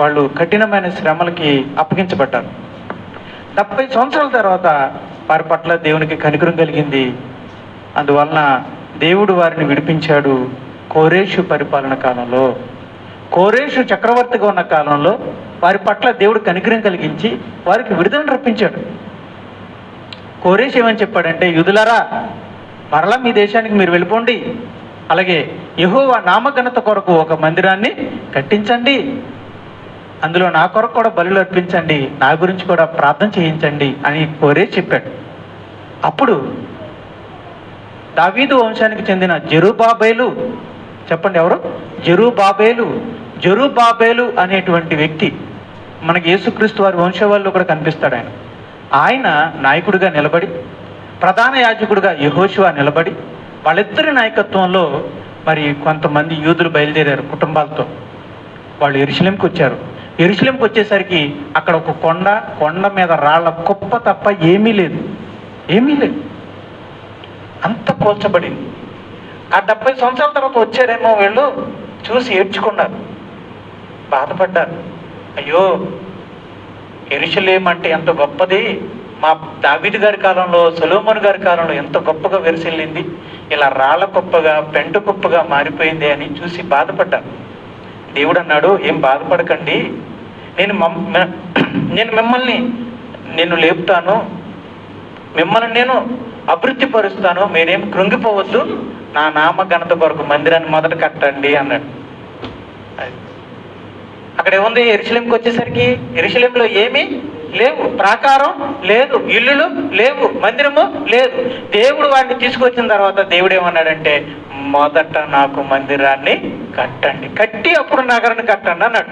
వాళ్ళు కఠినమైన శ్రమలకి అప్పగించబడ్డారు. 70 సంవత్సరాల తర్వాత వారి పట్ల దేవునికి కనికరం కలిగింది. అందువలన దేవుడు వారిని విడిపించాడు. కోరేషు పరిపాలన కాలంలో, కోరేషు చక్రవర్తిగా ఉన్న కాలంలో వారి పట్ల దేవుడు కనికరం కలిగించి వారికి విడుదలను రప్పించాడు. కోరేషు ఏమని చెప్పాడంటే, యూదులారా మరలా మీ దేశానికి మీరు వెళ్ళిపోండి, అలాగే యెహోవా నామఘనత కొరకు ఒక మందిరాన్ని కట్టించండి, అందులో నా కొరకు కూడా బలులు అర్పించండి, నా గురించి కూడా ప్రార్థన చేయించండి అని కోరేషు చెప్పాడు. అప్పుడు దావీదు వంశానికి చెందిన జెరుబ్బాబెలు, చెప్పండి ఎవరు? జెరుబ్బాబెలు అనేటువంటి వ్యక్తి మనకి యేసుక్రీస్తు వారి వంశవాళ్ళు కూడా కనిపిస్తాడు. ఆయన నాయకుడిగా నిలబడి, ప్రధాన యాజకుడిగా యెహోషువ నిలబడి, వాళ్ళిద్దరి నాయకత్వంలో మరి కొంతమంది యూదులు బయలుదేరారు కుటుంబాలతో. వాళ్ళు యెరూషలేంకి వచ్చారు. యెరూషలేంకి వచ్చేసరికి అక్కడ ఒక కొండ మీద రాళ్ళ కుప్ప తప్ప ఏమీ లేదు. అంత కూల్చబడింది. ఆ 70 సంవత్సరాల తర్వాత వచ్చారేమో వీళ్ళు, చూసి ఏడ్చుకున్నారు, బాధపడ్డారు. అయ్యో, యెరూషలేం అంటే ఎంత గొప్పది, మా దావీదు గారి కాలంలో, సొలొమోను గారి కాలంలో ఎంత గొప్పగా వెరిసిల్లింది, ఇలా రాళ్ళ కుప్పగా, పెంట కుప్పగా మారిపోయింది అని చూసి బాధపడ్డారు. దేవుడు అన్నాడు, ఏం బాధపడకండి, నేను మిమ్మల్ని లేపుతాను, మిమ్మల్ని నేను అభివృద్ధి పరుస్తాను, మీరేం కృంగిపోవద్దు, నా నామ ఘనత కొరకు మందిరాన్ని మొదట కట్టండి అన్నాడు. అక్కడ ఏముంది? యెరూషలేంకి వచ్చేసరికి యెరూషలేంలో ఏమీ లేవు, ప్రాకారం లేదు, ఇల్లులు లేవు, మందిరము లేదు. దేవుడు వాడిని తీసుకొచ్చిన తర్వాత దేవుడు ఏమన్నాడంటే, మొదట నాకు మందిరాన్ని కట్టండి, కట్టి అప్పుడు నగరాన్ని కట్టండి అన్నాడు.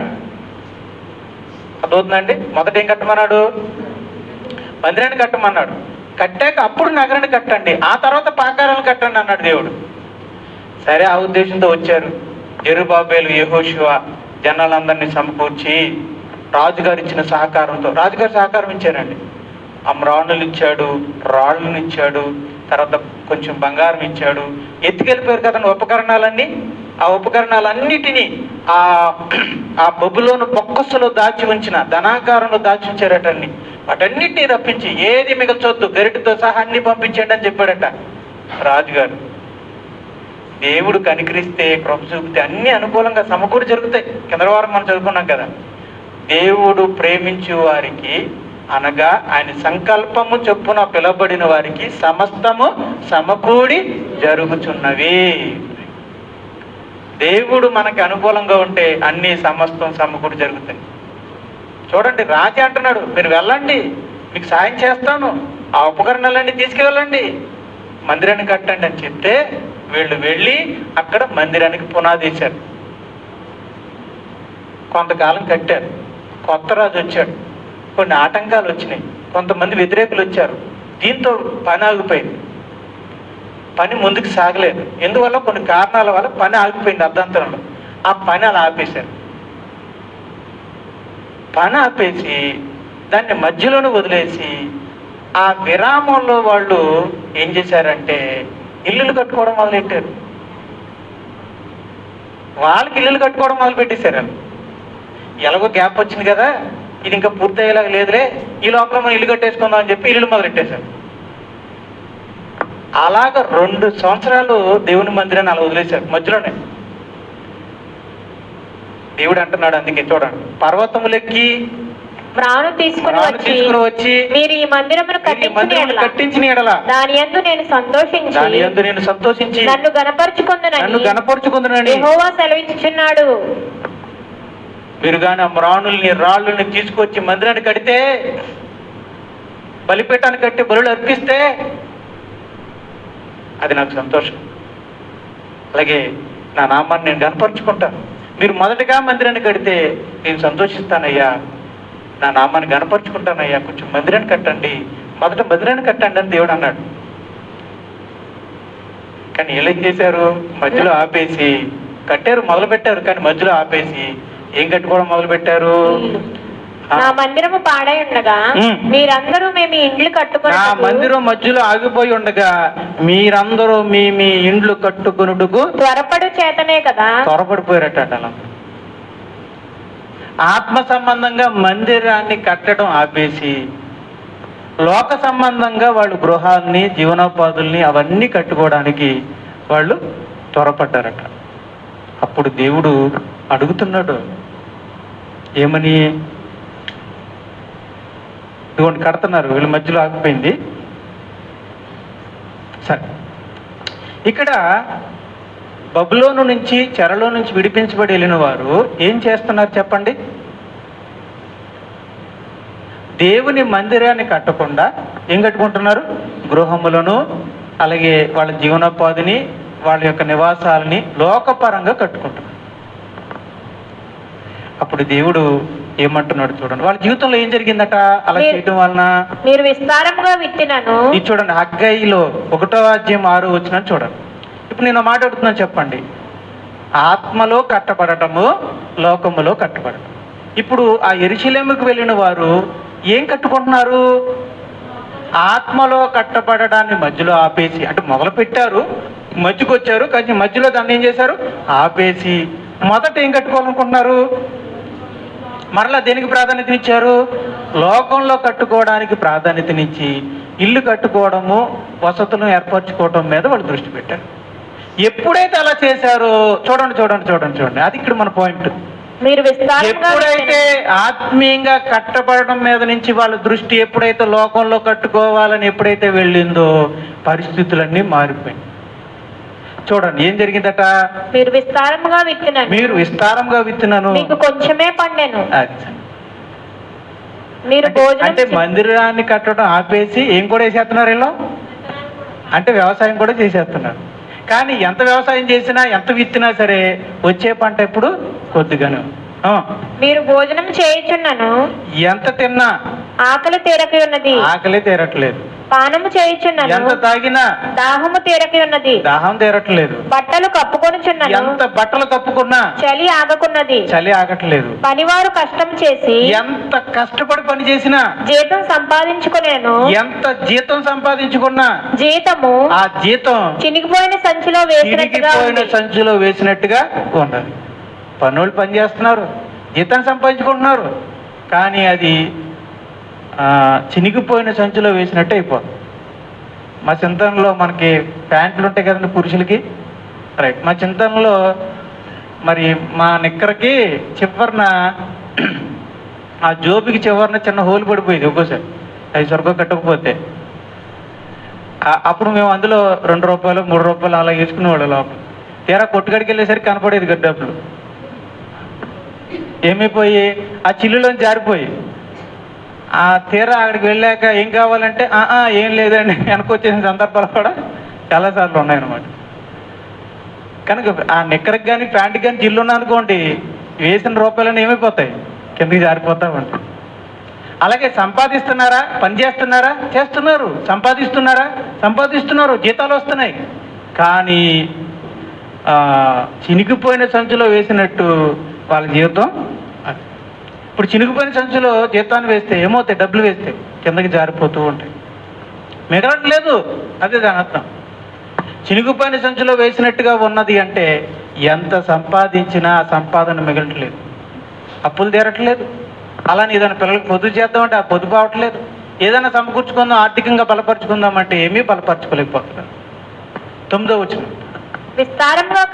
అదవుతుందండి. మొదట ఏం కట్టమన్నాడు? మందిరాన్ని కట్టమన్నాడు. కట్టాక అప్పుడు నగరాన్ని కట్టండి, ఆ తర్వాత ప్రాకారాలు కట్టండి అన్నాడు దేవుడు. సరే, ఆ ఉద్దేశంతో వచ్చారు. జెరుబ్బాబెలు, యెహోషువ జనాలందరినీ సమకూర్చి రాజుగారు ఇచ్చిన సహకారంతో, రాజుగారు సహకారం ఇచ్చారండి. అమ్రాణులు ఇచ్చాడు, రాళ్ళను ఇచ్చాడు, తర్వాత కొంచెం బంగారం ఇచ్చాడు. ఎత్తుకెళ్ళిపోయారు కదండి ఉపకరణాలన్నీ. ఆ ఉపకరణాలన్నిటినీ ఆ బబులోను బొక్కసులో దాచి ఉంచిన ధనాకారంలో దాచి ఉంచారటన్ని. వాటన్నిటినీ రప్పించి ఏది మిగల్చొద్దు, గరిటితో సహా అన్ని పంపించండి అని చెప్పాడట రాజుగారు. దేవుడు కనికరిస్తే, కృప చూపితే అన్ని అనుకూలంగా సమకూడి జరుగుతాయి. కింద వారం మనం చదువుకున్నాం కదా, దేవుడు ప్రేమించే వారికి అనగా ఆయన సంకల్పము చొప్పున పిలువబడిన వారికి సమస్తము సమకూడి జరుగుచున్నవి. దేవుడు మనకి అనుకూలంగా ఉంటే అన్ని సమస్తం సమకూడి జరుగుతాయి. చూడండి, రాజు అంటున్నాడు, మీరు వెళ్ళండి, మీకు సాయం చేస్తాను, ఆ ఉపకరణాలన్నీ తీసుకువెళ్ళండి, మందిరాన్ని కట్టండి అని చెప్తే వీళ్ళు వెళ్ళి అక్కడ మందిరానికి పునాది వేశారు. కొంతకాలం కట్టారు. కొత్త రాజు వచ్చాడు, కొన్ని ఆటంకాలు వచ్చినాయి, కొంతమంది వ్యతిరేకులు వచ్చారు. దీంతో పని ఆగిపోయింది, పని ముందుకు సాగలేదు. ఎందువల్ల? కొన్ని కారణాల వల్ల పని ఆగిపోయింది అర్ధాంతరంలో. ఆ పని అలా ఆపేశారు. పని ఆపేసి దాన్ని మధ్యలోనే వదిలేసి ఆ విరామంలో వాళ్ళు ఏం చేశారంటే ఇల్లులు కట్టుకోవడం మొదలెట్టారు. వాళ్ళకి ఇల్లులు కట్టుకోవడం మొదలు పెట్టేశారు. ఎలాగో గ్యాప్ వచ్చింది కదా, ఇది ఇంకా పూర్తయ్యేలాగా లేదులే, ఈ లోపల మనం ఇల్లు కట్టేసుకుందాం అని చెప్పి ఇల్లు మొదలెట్టేశారు. అలాగ 2 సంవత్సరాలు దేవుని మందిరాన్ని అలా వదిలేశారు మధ్యలోనే. దేవుడు అంటున్నాడు, అందుకే చూడండి, పర్వతములెక్కి మ్రాను తీసుకుని వచ్చి మీరు ఈ మందిరమును కట్టించిన ఎడల దాని యందు నేను సంతోషించి నన్ను గణపరచుకుందునని యెహోవా సెలవిచ్చుచున్నాడు. మీరు కానీ ఆ మ్రాణుల్ని రాళ్ళని తీసుకొచ్చి మందిరాన్ని కడితే, బలిపీఠాన్ని కట్టి బలులు అర్పిస్తే అది నాకు సంతోషం. అలాగే నా నామాన్ని నేను గణపరుచుకుంటాను. మీరు మొదటగా మందిరాన్ని కడితే నేను సంతోషిస్తానయ్యా, నా నామాన్ని గణపరుచుకుంటానయ్యా, కొంచెం మందిరాన్ని కట్టండి, మొదట మందిరాన్ని కట్టండి అని దేవుడు అన్నాడు. కానీ వీళ్ళు ఏం చేశారు? మధ్యలో ఆపేసి కట్టారు, మొదలు పెట్టారు, కానీ మధ్యలో ఆపేసి ఏం కట్టుకోవడం మొదలు పెట్టారు? నా మందిరము పాడై ఉండగా మీరందరూ మేము ఇండ్లు కట్టుకుని, నా మందిరం మధ్యలో ఆగిపోయి ఉండగా మీరందరూ మీ ఇండ్లు కట్టుకునుటకు త్వరపడు చేతనే కదా, త్వరపడిపోయారట. అలా ఆత్మ సంబంధంగా మందిరాన్ని కట్టడం ఆపేసి లోక సంబంధంగా వాళ్ళు గృహాల్ని, జీవనోపాధుల్ని అవన్నీ కట్టుకోవడానికి వాళ్ళు త్వరపడ్డారట. అప్పుడు దేవుడు అడుగుతున్నాడు, ఏమని? ఇదిగోండి కడుతున్నారు, వీళ్ళ మధ్యలో ఆగిపోయింది. సరే, ఇక్కడ బబులోను నుంచి, చెరలో నుంచి విడిపించబడి వెళ్ళిన వారు ఏం చేస్తున్నారు చెప్పండి? దేవుని మందిరాన్ని కట్టకుండా ఏం కట్టుకుంటున్నారు? గృహములను, అలాగే వాళ్ళ జీవనోపాధిని, వాళ్ళ యొక్క నివాసాలని లోకపరంగా కట్టుకుంటున్నారు. అప్పుడు దేవుడు ఏమంటున్నాడు చూడండి, వాళ్ళ జీవితంలో ఏం జరిగిందట అలా చేయడం వలన? మీరు విస్తారముగా విత్తినను. ఇది చూడండి, హగ్గయిలో 1:6 చూడండి. ఇప్పుడు నేను మాట్లాడుతున్నాను, చెప్పండి. ఆత్మలో కట్టబడటము, లోకములో కట్టబడటం. ఇప్పుడు ఆ యెరూషలేముకు వెళ్ళిన వారు ఏం కట్టుకుంటున్నారు? ఆత్మలో కట్టబడడాన్ని మధ్యలో ఆపేసి, అంటే మొదలు పెట్టారు, మధ్యకు వచ్చారు, కానీ మధ్యలో దాన్ని ఏం చేశారు? ఆపేసి మొదట ఏం కట్టుకోవాలనుకుంటున్నారు? మరలా దేనికి ప్రాధాన్యతనిచ్చారు? లోకంలో కట్టుకోవడానికి ప్రాధాన్యతనిచ్చి ఇల్లు కట్టుకోవడము, వసతులను ఏర్పరచుకోవడం మీద వాళ్ళు దృష్టి పెట్టారు. ఎప్పుడైతే అలా చేశారో చూడండి, అది ఇక్కడ మన పాయింట్. మీరు విస్తారంగా ఎప్పుడైతే ఆత్మీయంగా కట్టబడడం మీద నుంచి వాళ్ళ దృష్టి ఎప్పుడైతే లోకంలో కట్టుకోవాలని ఎప్పుడైతే వెళ్ళిందో పరిస్థితులన్నీ మారిపోయాయి. చూడండి ఏం జరిగిందట? మీరు విస్తారంగా విత్తినను మీకు కొంచెమే పండెను. మీరు అంటే మందిరాన్ని కట్టడం ఆపేసి ఏం కూడా వేసేస్తున్నారు వీళ్ళు? అంటే వ్యవసాయం కూడా చేసేస్తున్నారు. కానీ ఎంత వ్యవసాయం చేసినా, ఎంత విత్తినా సరే వచ్చే పంట ఎప్పుడు కొద్దిగాను. మీరు భోజనం చేయుచున్నాను, ఎంత తిన్నా ఆకలి తీరక ఉన్నది, ఆకలి తీరట్లేదు. పానము చేయుచున్నాను, ఎంత తాగినా దాహము తీరక ఉన్నది, దాహం తీరట్లేదు. బట్టలు కప్పుకొనుచున్నాను, ఎంత బట్టలు కప్పుకున్నా చలి ఆగకున్నది, చలి ఆగట్లేదు. పనివారు కష్టం చేసి ఎంత కష్టపడి పని చేసినా జీతం సంపాదించుకునేను, ఎంత జీతం సంపాదించుకున్నా జీతము ఆ జీతం చినిగిపోయిన సంచిలో వేసినట్టుగా ఉండాలి. పనులు పని చేస్తున్నారు, జీతం సంపాదించుకుంటున్నారు, కానీ అది చినిగిపోయిన సంచిలో వేసినట్టు అయిపోతుంది. మా చింతనలో మనకి ప్యాంట్లు ఉంటాయి కదండి పురుషులకి, రైట్. మా చింతనలో మరి మా నిక్కరకి చివరిన ఆ జోబికి చివరిన చిన్న హోల్ పడిపోయేది ఒక్కోసారి, అది సరిగ్గా కట్టకపోతే. అప్పుడు మేము అందులో ₹2 ₹3 అలా వేసుకునేవాళ్ళు లోపల. తీరా కొట్టుగడికి వెళ్ళేసరికి కనపడేది గడ్డప్పుడు. ఏమైపోయి ఆ చిల్లులోని జారిపోయి ఆ తీరా అక్కడికి వెళ్ళాక ఏం కావాలంటే ఏం లేదండి వెనకొచ్చేసిన సందర్భాలు కూడా చాలాసార్లు ఉన్నాయన్నమాట. కనుక ఆ నిక్కరికి కానీ ప్యాంటుకి కానీ జిల్లు ఉన్నా అనుకోండి, వేసిన రూపాయలన్నీ ఏమైపోతాయి, కిందకి జారిపోతా ఉంటాయి. అలాగే సంపాదిస్తున్నారా, పని చేస్తున్నారా, చేస్తున్నారు. సంపాదిస్తున్నారు, జీతాలు వస్తున్నాయి. కానీ చినిగిపోయిన సంచిలో వేసినట్టు వాళ్ళ జీవితం. ఇప్పుడు చినిగిపోయిన సంచిలో జీతాన్ని వేస్తే ఏమవుతాయి, డబ్బులు వేస్తే కిందకి జారిపోతూ ఉంటాయి, మిగలట్లేదు. అదే దాని అర్థం. చినిగిపోయిన సంచిలో వేసినట్టుగా ఉన్నది అంటే ఎంత సంపాదించినా ఆ సంపాదన మిగలట్లేదు, అప్పులు తీరట్లేదు. అలానే ఏదైనా పిల్లలకు పొదుపు చేద్దామంటే ఆ పొదుపు అవట్లేదు. ఏదైనా సమకూర్చుకుందాం, ఆర్థికంగా బలపరుచుకుందాం అంటే ఏమీ బలపరచుకోలేకపోతున్నారు. 9వ వచనం, విస్తారముగా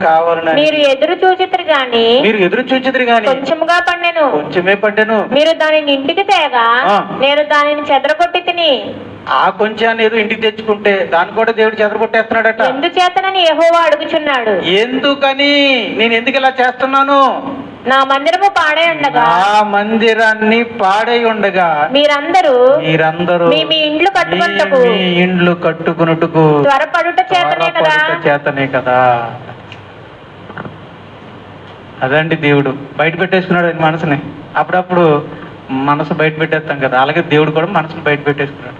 కావాలని మీరు ఎదురు చూచితురు గాని కొంచెముగా పండెను. కొంచెమే పండెను. మీరు దానిని ఇంటికి తేగా నేను దానిని చెదరగొట్టి తిని. ఆ కొంచెం ఏదో ఇంటికి తెచ్చుకుంటే దాన్ని కూడా దేవుడు చెదరగొట్టేస్తున్నాడట. ఎందుచేతనని యెహోవా అడుగుచున్నాడు. ఎందుకని, నేను ఎందుకు ఇలా చేస్తున్నాను? నా మందిరము పాడై ఉండగా, ఆ మందిరాన్ని పాడై ఉండగా మీరందరూ మీ ఇండ్లు కట్టుకున్నట్టుకు త్వరపడుట చేతనే కదా. అదండి దేవుడు బయట పెట్టేసుకున్నాడు ఆయన మనసుని. అప్పుడప్పుడు మనసు బయట పెట్టేస్తాం కదా, అలాగే దేవుడు కూడా మనసును బయట పెట్టేసుకున్నాడు.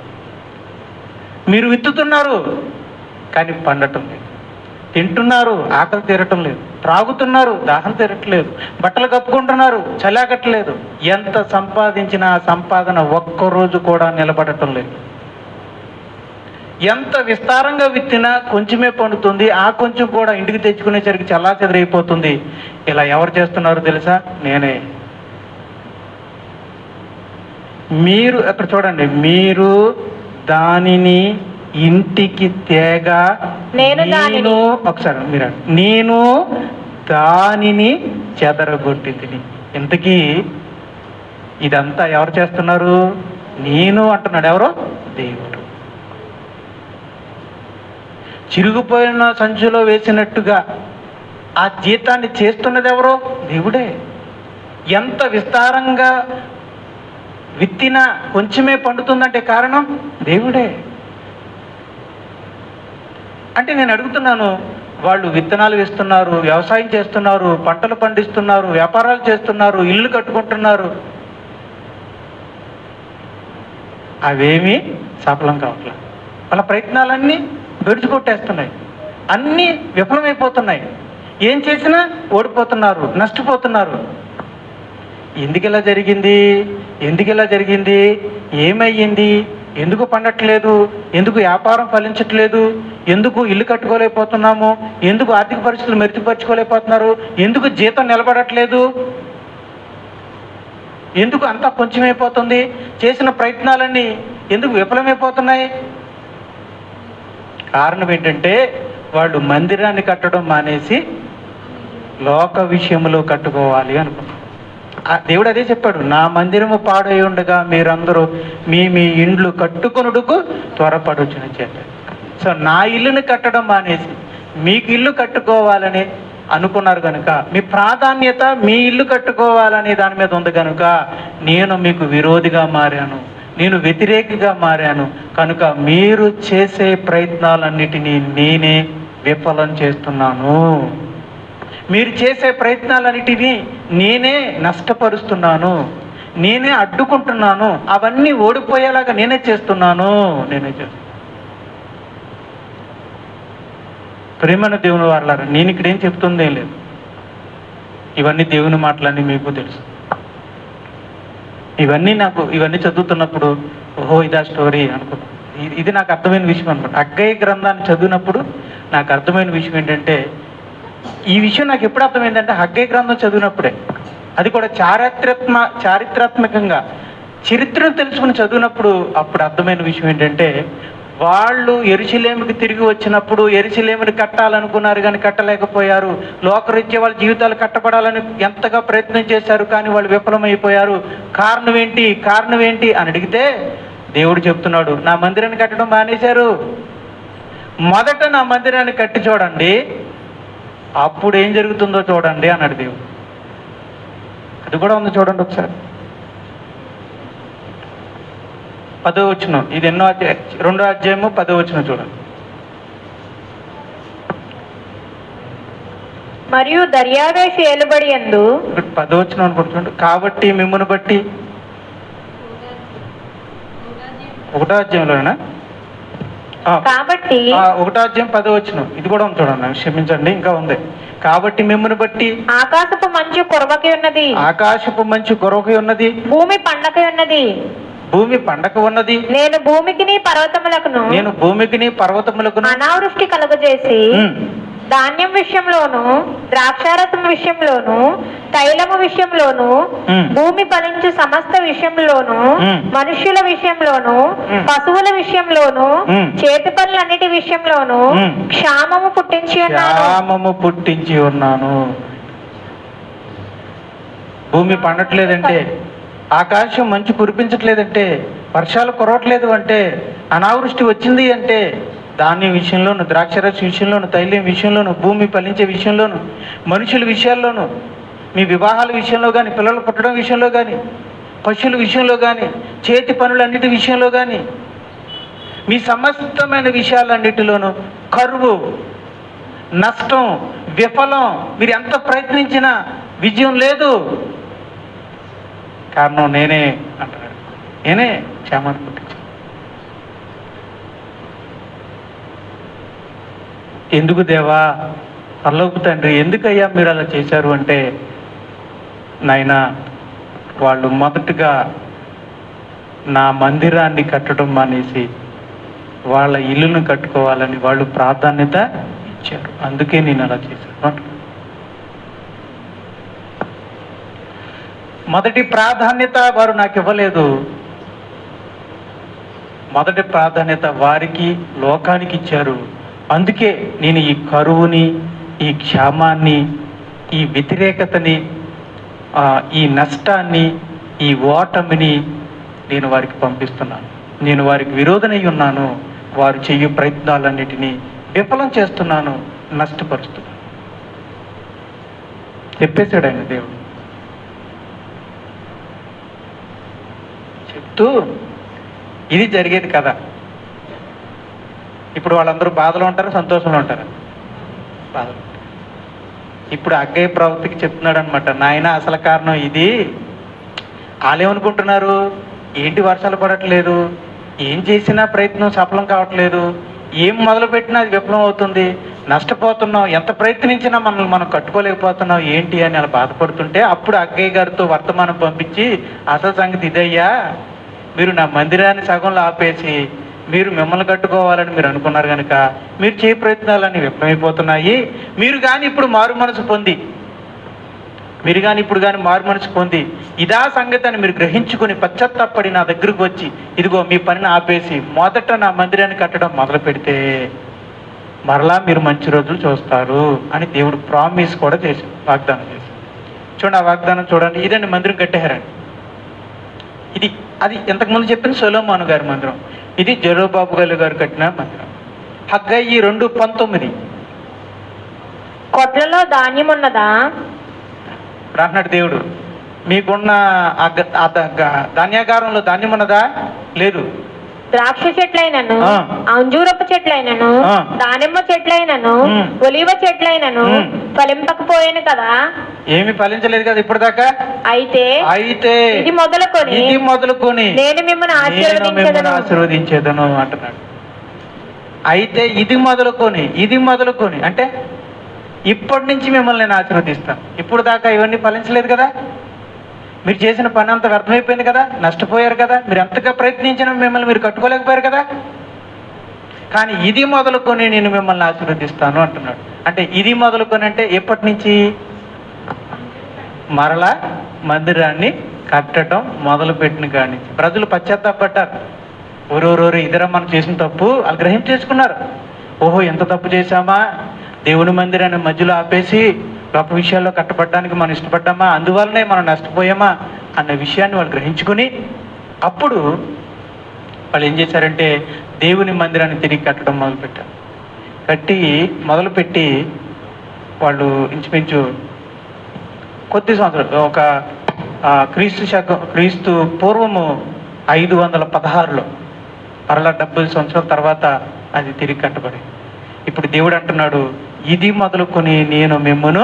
మీరు విత్తుతున్నారు కానీ పండటం లేదు, తింటున్నారు ఆకలి తీరటం లేదు, త్రాగుతున్నారు దాహం తీరట్లేదు, బట్టలు కప్పుకుంటున్నారు చలాకట్లేదు. ఎంత సంపాదించినా ఆ సంపాదన ఒక్కరోజు కూడా నిలబడటం లేదు. ఎంత విస్తారంగా విత్తినా కొంచెమే పండుతుంది, ఆ కొంచెం కూడా ఇంటికి తెచ్చుకునేసరికి చల్లాచెదరైపోతుంది. ఇలా ఎవరు చేస్తున్నారు తెలుసా? నేనే. మీరు అక్కడ చూడండి, మీరు దానిని ఇంటికి తేగా ఒకసారి మీరు నేను దానిని చెదరగొట్టి తిని. ఇంతకీ ఇదంతా ఎవరు చేస్తున్నారు? నేను అంటున్నాడు. ఎవరు? దేవుడు. చిరిగిపోయిన సంచిలో వేసినట్టుగా ఆ జీతాన్ని చేస్తున్నది ఎవరో? దేవుడే. ఎంత విస్తారంగా విత్తినా కొంచెమే పండుతుందంటే కారణం దేవుడే. అంటే నేను అడుగుతున్నాను, వాళ్ళు విత్తనాలు వేస్తున్నారు, వ్యవసాయం చేస్తున్నారు, పంటలు పండిస్తున్నారు, వ్యాపారాలు చేస్తున్నారు, ఇల్లు కట్టుకుంటున్నారు, అవేమీ సఫలం కావట్లేదు. వాళ్ళ ప్రయత్నాలన్నీ గడిచికొట్టేస్తున్నాయి, అన్నీ విఫలమైపోతున్నాయి. ఏం చేసినా ఓడిపోతున్నారు, నష్టపోతున్నారు. ఎందుకు ఇలా జరిగింది? ఏమయ్యింది? ఎందుకు పండట్లేదు? ఎందుకు వ్యాపారం ఫలించట్లేదు? ఎందుకు ఇల్లు కట్టుకోలేకపోతున్నాము? ఎందుకు ఆర్థిక పరిస్థితులు మెరుగుపరుచుకోలేకపోతున్నారు? ఎందుకు జీతం నిలబడట్లేదు? ఎందుకు అంతా కొంచెమైపోతుంది? చేసిన ప్రయత్నాలన్నీ ఎందుకు విఫలమైపోతున్నాయి? కారణం ఏంటంటే వాళ్ళు మందిరాన్ని కట్టడం మానేసి లోక విషయంలో కట్టుకోవాలి అనుకున్నారు. దేవుడు అదే చెప్పాడు, నా మందిరము పాడై ఉండగా మీరందరూ మీ ఇండ్లు కట్టుకొనుటకు త్వరపడుచుని చెప్పాడు. సో నా ఇల్లుని కట్టడం మానేసి మీకు ఇల్లు కట్టుకోవాలని అనుకున్నారు కనుక, మీ ప్రాధాన్యత మీ ఇల్లు కట్టుకోవాలని దాని మీద ఉంది కనుక నేను మీకు విరోధిగా మారాను, నేను వ్యతిరేకిగా మారాను. కనుక మీరు చేసే ప్రయత్నాలన్నిటినీ నేనే విఫలం చేస్తున్నాను. మీరు చేసే ప్రయత్నాలన్నిటినీ నేనే నష్టపరుస్తున్నాను, నేనే అడ్డుకుంటున్నాను. అవన్నీ ఓడిపోయేలాగా నేనే చేస్తున్నాను. ప్రేమను దేవుని వారలారా, నేను ఇక్కడ ఏం చెప్తుందేం లేదు. ఇవన్నీ దేవుని మాటలన్నీ మీకు తెలుసు. ఇవన్నీ చదువుతున్నప్పుడు ఓహో ఇదా స్టోరీ అనుకున్నాను. ఇది నాకు అర్థమైన విషయం అనమాట. హగ్గయి గ్రంథాన్ని చదివినప్పుడు నాకు అర్థమైన విషయం ఏంటంటే, ఈ విషయం నాకు ఎప్పుడు అర్థమైందంటే హగ్గయి గ్రంథం చదివినప్పుడే. అది కూడా చారిత్రాత్మకంగా చరిత్రను తెలుసుకుని చదివినప్పుడు అప్పుడు అర్థమైన విషయం ఏంటంటే, వాళ్ళు యెరూషలేముకి తిరిగి వచ్చినప్పుడు యెరూషలేముని కట్టాలనుకున్నారు కానీ కట్టలేకపోయారు. లోకరీత్యా వాళ్ళ జీవితాలు కట్టబడాలని ఎంతగా ప్రయత్నం చేశారు కానీ వాళ్ళు విఫలమైపోయారు. కారణం ఏంటి అని అడిగితే దేవుడు చెప్తున్నాడు, నా మందిరాన్ని కట్టడం మానేశారు. మొదట నా మందిరాన్ని కట్టి చూడండి, అప్పుడు ఏం జరుగుతుందో చూడండి అన్నాడు దేవుడు. అది కూడా ఉంది, చూడండి ఒకసారి. 10వ వచనం, ఇది 2వ అధ్యాయము 10వ వచనం చూడండి. మరియు దర్యావేషు ఏలుబడి యందు 10 అనుకుంటున్నాడు. కాబట్టి మిమ్మల్ని బట్టి 1వ అధ్యాయంలోనా? కాబట్టి 1వ అధ్యాయం 10 ఇది కూడా ఉంది చూడండి, క్షమించండి, ఇంకా ఉంది. కాబట్టి మిమ్మల్ని బట్టి ఆకాశపు మంచు కురవకి ఉన్నది, ఆకాశపు మంచు కొరవకి ఉన్నది, భూమి పండకి ఉన్నది. భూమి పండక ఉన్నది. నేను భూమికిని పర్వతములకును నేను భూమికిని పర్వతములకును అనావృష్టి కలుగజేసి ఉమ్, ధాన్యం విషయంలోను, ద్రాక్షారసం విషయంలోను, తైలము విషయంలోను, ఉమ్. భూమి ఫలించు సమస్త విషయంలోను, ఉమ్. మనుష్యుల విషయంలోను, ఉమ్. పశువుల విషయంలోను, ఉమ్. చేతి పనులన్నిటి విషయంలోను ఉమ్. క్షామము పుట్టించి ఉన్నాను. క్షామము పుట్టించి ఉన్నాను. భూమి పండట్లేదంటే, ఆకాశం మంచు కురిపించట్లేదంటే, వర్షాలు కురవట్లేదు అంటే, అనావృష్టి వచ్చింది అంటే, ధాన్యం విషయంలోను, ద్రాక్షరస విషయంలోను, తైలం విషయంలోను, భూమి ఫలించే విషయంలోను, మనుషుల విషయాల్లోనూ, మీ వివాహాల విషయంలో కానీ, పిల్లలు పుట్టడం విషయంలో కానీ, పశువుల విషయంలో కానీ, చేతి పనులన్నిటి విషయంలో కానీ, మీ సమస్తమైన విషయాలన్నిటిలోనూ కరువు, నష్టం, విఫలం, మీరు ఎంత ప్రయత్నించినా విజయం లేదు. కారణం నేనే అంటున్నాడు. నేనే క్షేమాన్ని పుట్టించాను. ఎందుకు దేవా, పరలోకపు తండ్రి, ఎందుకయ్యా మీరు అలా చేశారు అంటే, నాయనా, వాళ్ళు మొదటగా నా మందిరాన్ని కట్టడం మానేసి వాళ్ళ ఇల్లును కట్టుకోవాలని వాళ్ళు ప్రాధాన్యత ఇచ్చారు. అందుకే నేను అలా చేశాను. మొదటి ప్రాధాన్యత వారు నాకు ఇవ్వలేదు. మొదటి ప్రాధాన్యత వారికి, లోకానికి ఇచ్చారు. అందుకే నేను ఈ కరువుని, ఈ క్షామాన్ని, ఈ వ్యతిరేకతని, ఈ నష్టాన్ని, ఈ ఓటమిని నేను వారికి పంపిస్తున్నాను. నేను వారికి విరోధనై ఉన్నాను. వారు చెయ్యు ప్రయత్నాలన్నిటినీ విఫలం చేస్తున్నాను, నష్టపరుస్తున్నాను చెప్పేశాడు ఆయన దేవుడు. చెప్తూ ఇది జరిగేది కదా. ఇప్పుడు వాళ్ళందరూ బాధలో ఉంటారు, సంతోషంలో ఉంటారు? బాధలో. ఇప్పుడు అగ్గయ్య ప్రవృత్తికి చెప్తున్నాడు అనమాట, నాయన అసలు కారణం ఇది. వాళ్ళేమనుకుంటున్నారు, ఏంటి వర్షాలు పడట్లేదు, ఏం చేసినా ప్రయత్నం సఫలం కావట్లేదు, ఏం మొదలుపెట్టినా అది విఫలం అవుతుంది, నష్టపోతున్నాం, ఎంత ప్రయత్నించినా మనల్ని మనం కట్టుకోలేకపోతున్నాం ఏంటి అని అలా బాధపడుతుంటే, అప్పుడు అగ్గయ్య గారితో వర్తమానం పంపించి, అసలు సంగతి ఇదయ్యా, మీరు నా మందిరాన్ని సగంలో ఆపేసి మీరు మిమ్మల్ని కట్టుకోవాలని మీరు అనుకున్నారు కనుక మీరు చేయ ప్రయత్నాలన్నీ విఫలమైపోతున్నాయి. మీరు కానీ ఇప్పుడు మారు మనసు పొంది ఇదా సంగతి అని మీరు గ్రహించుకుని పశ్చాత్తాపడి నా దగ్గరకు వచ్చి, ఇదిగో మీ పనిని ఆపేసి మొదట నా మందిరాన్ని కట్టడం మొదలు పెడితే మరలా మీరు మంచి రోజులు చూస్తారు అని దేవుడు ప్రామిస్ కూడా చేశాడు, వాగ్దానం చేశాడు. చూడండి, ఆ వాగ్దానం చూడండి. ఇదండి మందిరం కట్టేశారండి. ఇది అది ఇంతకుముందు చెప్పిన సొలొమోను గారి మందిరం. ఇది జెరుబ్బాబెలు గారు కట్టిన మందిరం. హగ్గయి 2:19. కొట్లలో ధాన్యం ఉన్నదా రాన్నాడు దేవుడు, మీకున్న ధాన్యాగారంలో ధాన్యం ఉన్నదా? లేదు. ద్రాక్ష చెట్లైనను, ఆ. అంజూరపు చెట్లైనను, ఆ. దానిమ్మ చెట్లైనను, ఉమ్. ఒలివ చెట్లైనను ఉమ్. ఫలింపకపోయాను కదా. ఏమి ఫలించలేదు కదా ఇప్పటిదాకా. అయితే ఇది మొదలుకొని నేను మిమ్మల్ని ఆశీర్వదించేదను అంటున్నాడు. అయితే ఇది మొదలుకొని అంటే ఇప్పటి నుంచి మిమ్మల్ని నేను ఆశీర్వదిస్తాను. ఇప్పుడు దాకా ఇవన్నీ ఫలించలేదు కదా, మీరు చేసిన పని అంతా వ్యర్థమైపోయింది కదా, నష్టపోయారు కదా, మీరు ఎంతగా ప్రయత్నించినా మిమ్మల్ని మీరు కట్టుకోలేకపోయారు కదా, కానీ ఇది మొదలుకొని నేను మిమ్మల్ని ఆశీర్వదిస్తాను అంటున్నాడు. అంటే ఇది మొదలుకొని అంటే ఎప్పటి నుంచి? మరలా మందిరాన్ని కట్టడం మొదలుపెట్టిన కాడి నుంచి. ప్రజలు పశ్చాత్తాపడ్డారు. ఓరోరోరు ఇద్దరు మనం చేసిన తప్పు వాళ్ళు గ్రహించేసుకున్నారు. ఓహో, ఎంత తప్పు చేశామా, దేవుని మందిరాన్ని మధ్యలో ఆపేసి గొప్ప విషయాల్లో కట్టబడడానికి మనం ఇష్టపడ్డామా, అందువల్లనే మనం నష్టపోయామా అన్న విషయాన్ని వాళ్ళు గ్రహించుకుని అప్పుడు వాళ్ళు ఏం చేశారంటే దేవుని మందిరాన్ని తిరిగి కట్టడం మొదలుపెట్టి వాళ్ళు ఇంచుమించు కొద్ది సంవత్సరాలు, ఒక క్రీస్తు పూర్వము 516లో, మరలా 70 సంవత్సరాల తర్వాత అది తిరిగి కట్టబడింది. ఇప్పుడు దేవుడు అంటున్నాడు, ఇది మొదలుకొని నేను మిమ్మను